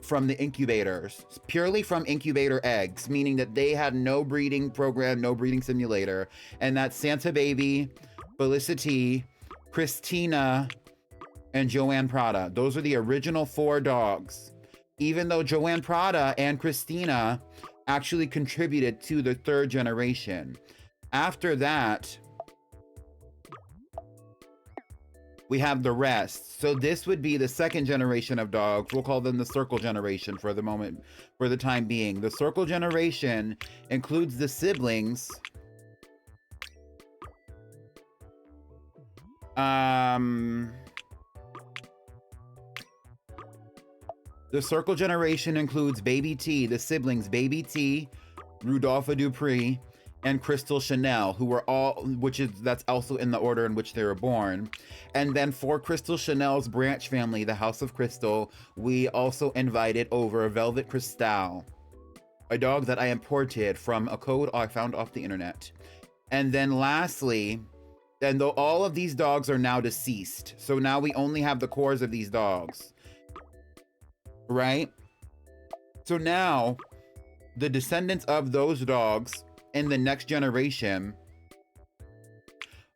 from the incubators, purely from incubator eggs, meaning that they had no breeding program, no breeding simulator. And that's Santa Baby, Felicity, Christina, and Joanne Prada. Those are the original 4 dogs. Even though Joanne Prada and Christina actually contributed to the third generation. After that, we have the rest. So this would be the second generation of dogs. We'll call them the circle generation for the moment, for the time being. The circle generation includes the siblings. The circle generation includes Baby T, the siblings Baby T, Rudolpha Dupree, and Crystal Chanel, who were all, that's also in the order in which they were born. And then for Crystal Chanel's branch family, the House of Crystal, we also invited over Velvet Cristal, a dog that I imported from a code I found off the internet. And then lastly, and though all of these dogs are now deceased, so now we only have the cores of these dogs, right? So now the descendants of those dogs in the next generation,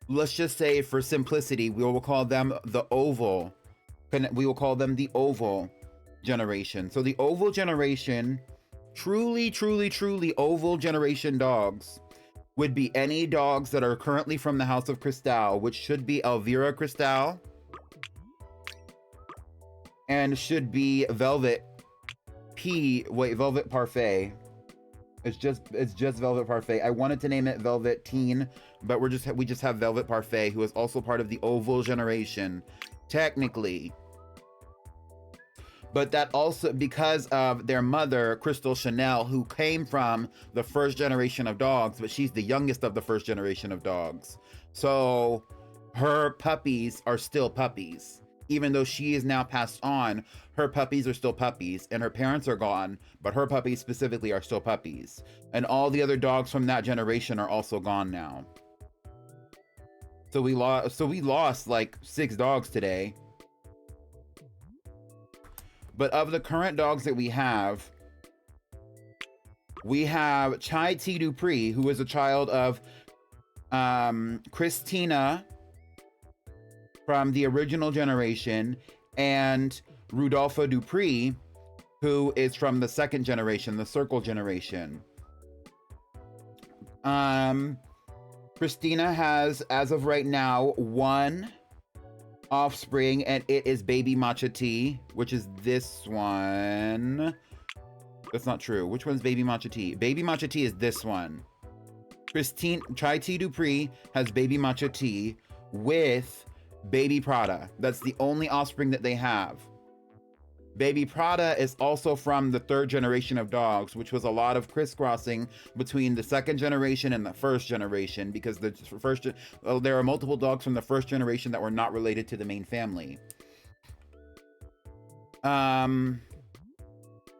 let's just say for simplicity, we will call them the oval. We will call them the oval generation. So the oval generation, truly oval generation dogs would be any dogs that are currently from the House of Cristal, which should be Elvira Cristal and should be Velvet Parfait. It's just Velvet Parfait. I wanted to name it Velvet Teen, but we just have Velvet Parfait, who is also part of the oval generation, technically. But that also, because of their mother, Crystal Chanel, who came from the first generation of dogs, but she's the youngest of the first generation of dogs. So her puppies are still puppies. Even though she is now passed on, her puppies are still puppies, and her parents are gone, but her puppies specifically are still puppies. And all the other dogs from that generation are also gone now. So we lost like 6 dogs today. But of the current dogs that we have Chai T. Dupree, who is a child of Christina from the original generation, and Rudolpha Dupree, who is from the second generation, the circle generation. Christina has, as of right now, 1 offspring, and it is Baby Matcha Tea, which is this one. That's not true. Which one's Baby Matcha Tea? Baby Matcha Tea is this one. Chai T. Dupree has Baby Matcha Tea with Baby Prada. That's the only offspring that they have. Baby Prada is also from the third generation of dogs, which was a lot of crisscrossing between the second generation and the first generation, because there are multiple dogs from the first generation that were not related to the main family.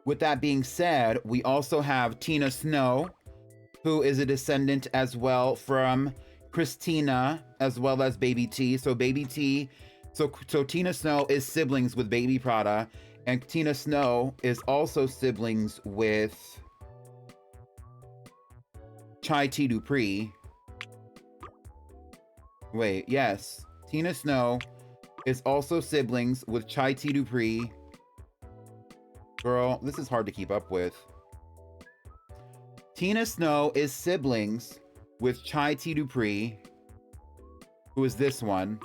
With that being said, we also have Tina Snow, who is a descendant as well from Christina, as well as Baby T. So Tina Snow is siblings with Baby Prada, and Tina Snow is also siblings with Chai T. Dupree. Wait, yes. Tina Snow is also siblings with Chai T. Dupree. Girl, this is hard to keep up with. Tina Snow is siblings with Chai T. Dupree, who is this one,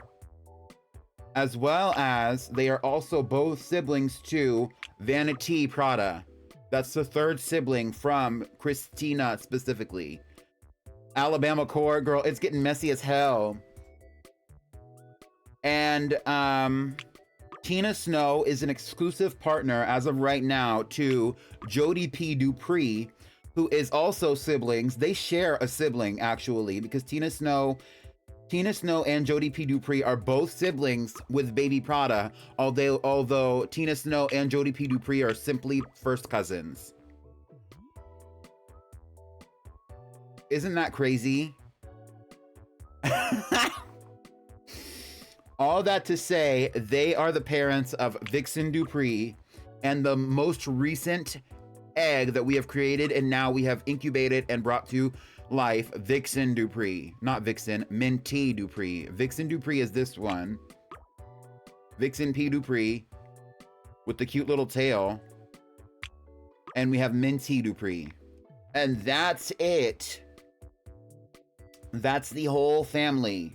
as well as they are also both siblings to Vanity Prada. That's the third sibling from Christina specifically. Alabama Core, girl, it's getting messy as hell. And Tina Snow is an exclusive partner as of right now to Jody P. Dupree, who is also siblings. They share a sibling actually, because Tina Snow and Jody P. Dupree are both siblings with Baby Prada, although Tina Snow and Jody P. Dupree are simply first cousins. Isn't that crazy? All that to say, they are the parents of Vixen Dupree and the most recent egg that we have created and now we have incubated and brought to life, Vixen Dupree. Not Vixen, Minty Dupree. Vixen Dupree is this one. Vixen P. Dupree with the cute little tail. And we have Minty Dupree. And that's it. That's the whole family.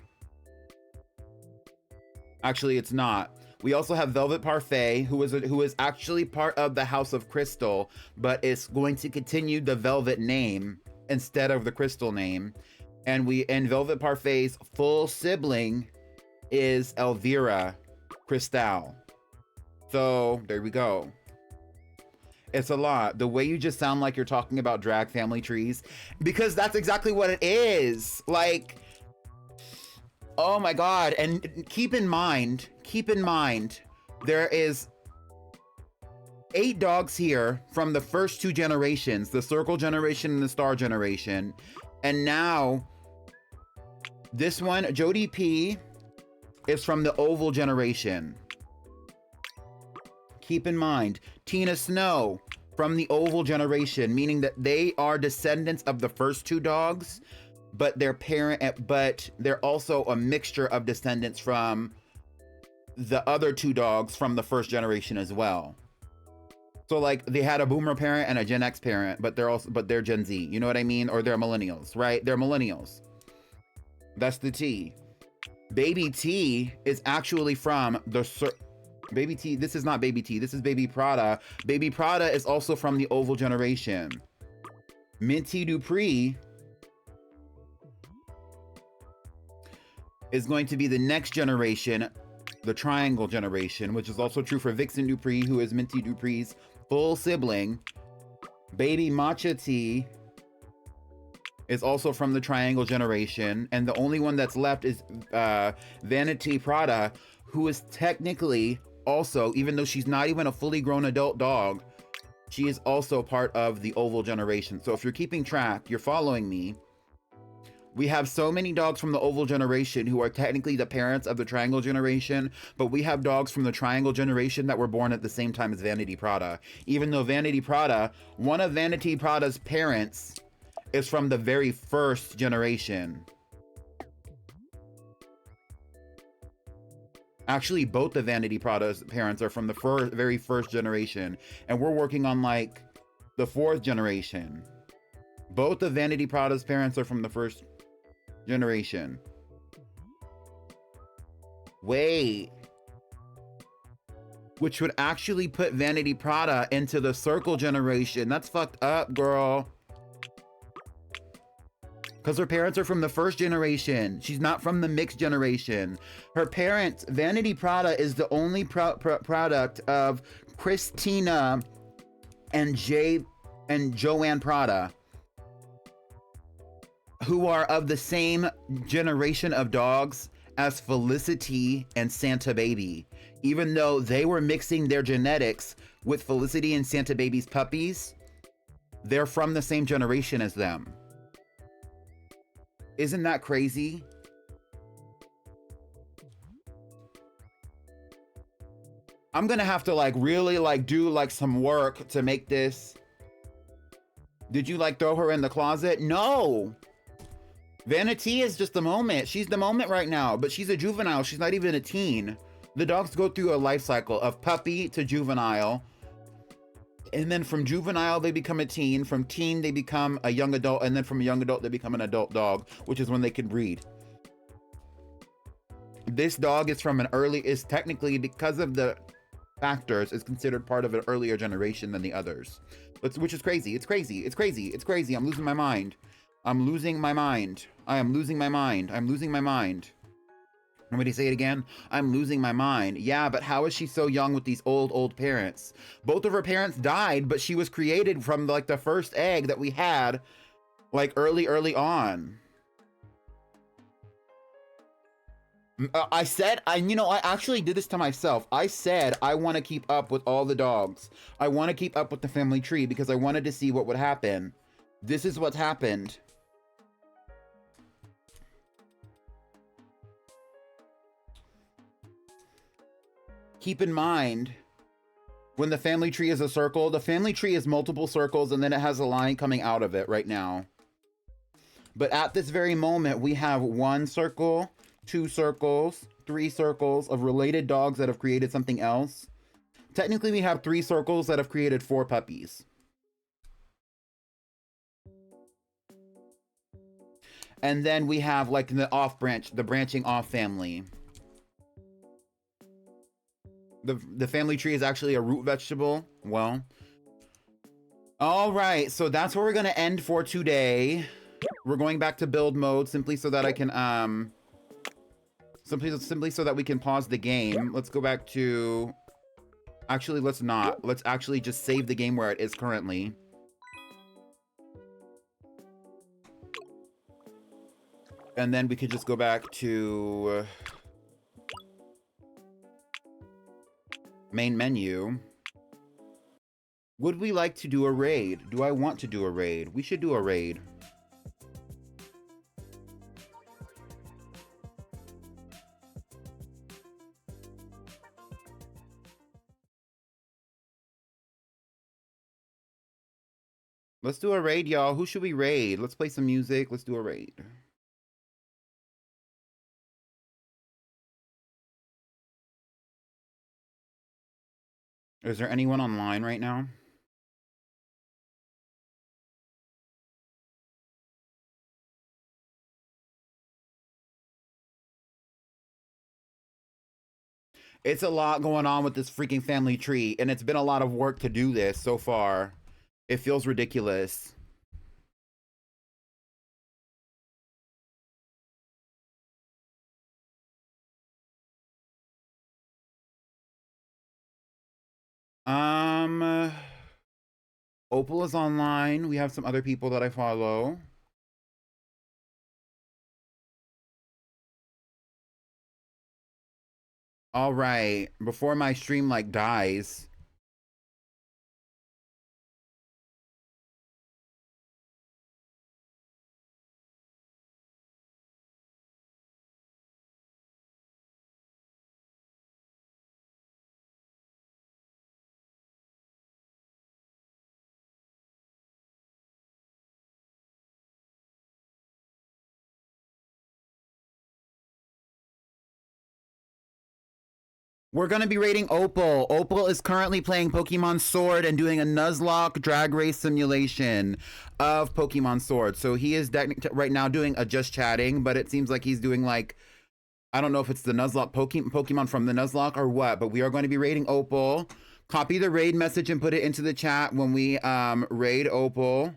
Actually, it's not. We also have Velvet Parfait, who is actually part of the House of Crystal, but is going to continue the Velvet name instead of the Crystal name. And Velvet Parfait's full sibling is Elvira Cristal. So there we go. It's a lot. The way you just sound like you're talking about drag family trees, because that's exactly what it is. Like, oh my God. And keep in mind, there is 8 dogs here from the first 2 generations, the Circle generation and the Star generation. And now this one, Jody P, is from the Oval generation. Keep in mind, Tina Snow from the Oval generation, meaning that they are descendants of the first 2 dogs, but they're also a mixture of descendants from the other 2 dogs from the first generation as well. So like they had a boomer parent and a Gen X parent, but they're Gen Z, you know what I mean? Or they're millennials, right? They're millennials. That's the T. Baby T is actually from the Baby T. This is not Baby T. This is Baby Prada. Baby Prada is also from the Oval generation. Minty Dupree is going to be the next generation, the Triangle generation, which is also true for Vixen Dupree, who is Minty Dupree's full sibling. Baby Matcha T is also from the Triangle generation, and the only one that's left is Vanity Prada, who is technically also, even though she's not even a fully grown adult dog, she is also part of the Oval generation. So if you're keeping track, you're following me, we have so many dogs from the Oval generation who are technically the parents of the Triangle generation, but we have dogs from the Triangle generation that were born at the same time as Vanity Prada. Even though Vanity Prada, one of Vanity Prada's parents is from the very first generation. Actually, both of Vanity Prada's parents are from the very first generation, and we're working on like the 4th generation. Both of Vanity Prada's parents are from the first generation. Wait. Which would actually put Vanity Prada into the Circle generation. That's fucked up, girl. Because her parents are from the first generation. She's not from the mixed generation. Her parents, Vanity Prada, is the only product of Christina and Joanne Prada, who are of the same generation of dogs as Felicity and Santa Baby. Even though they were mixing their genetics with Felicity and Santa Baby's puppies, they're from the same generation as them. Isn't that crazy? I'm gonna have to like really like do like some work to make this. Did you like throw her in the closet? No. Vanity is just the moment. She's the moment right now, but she's a juvenile. She's not even a teen. The dogs go through a life cycle of puppy to juvenile. And then from juvenile, they become a teen. From teen, they become a young adult. And then from a young adult, they become an adult dog, which is when they can breed. This dog is from an early, is technically, because of the factors, is considered part of an earlier generation than the others. Which is crazy. It's crazy. It's crazy. It's crazy. I'm losing my mind. I'm losing my mind. I am losing my mind. I'm losing my mind. Want me to say it again? I'm losing my mind. Yeah, but how is she so young with these old parents? Both of her parents died, but she was created from like the first egg that we had, like early on. I said, I actually did this to myself. I said I want to keep up with all the dogs. I want to keep up with the family tree because I wanted to see what would happen. This is what's happened. Keep in mind, when the family tree is a circle, the family tree is multiple circles and then it has a line coming out of it right now. But at this very moment, we have 1 circle, 2 circles, 3 circles of related dogs that have created something else. Technically, we have 3 circles that have created 4 puppies. And then we have like the off branch, the branching off family. The family tree is actually a root vegetable. Well, all right, so that's where we're gonna end for today. We're going back to build mode simply so that I can simply so that we can pause the game. Let's go back to, actually let's not. Let's actually just save the game where it is currently. And then we could just go back to main menu. Would we like to do a raid? Do I want to do a raid? We should do a raid. Let's do a raid, y'all. Who should we raid? Let's play some music. Let's do a raid. Is there anyone online right now? It's a lot going on with this freaking family tree, and it's been a lot of work to do this so far. It feels ridiculous. Opal is online. We have some other people that I follow. All right, before my stream like dies. We're going to be rating Opal. Opal is currently playing Pokemon Sword and doing a Nuzlocke drag race simulation of Pokemon Sword. So he is right now doing a just chatting, but it seems like he's doing like, I don't know if it's the Nuzlocke Pokemon from the Nuzlocke or what, but we are going to be rating Opal. Copy the raid message and put it into the chat when we raid Opal.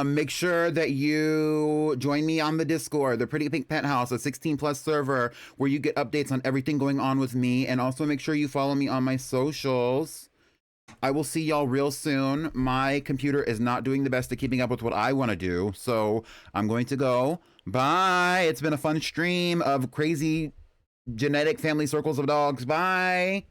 Make sure that you join me on the Discord, the Pretty Pink Penthouse, a 16+ server where you get updates on everything going on with me. And also make sure you follow me on my socials. I will see y'all real soon. My computer is not doing the best at keeping up with what I want to do. So I'm going to go. Bye. It's been a fun stream of crazy genetic family circles of dogs. Bye.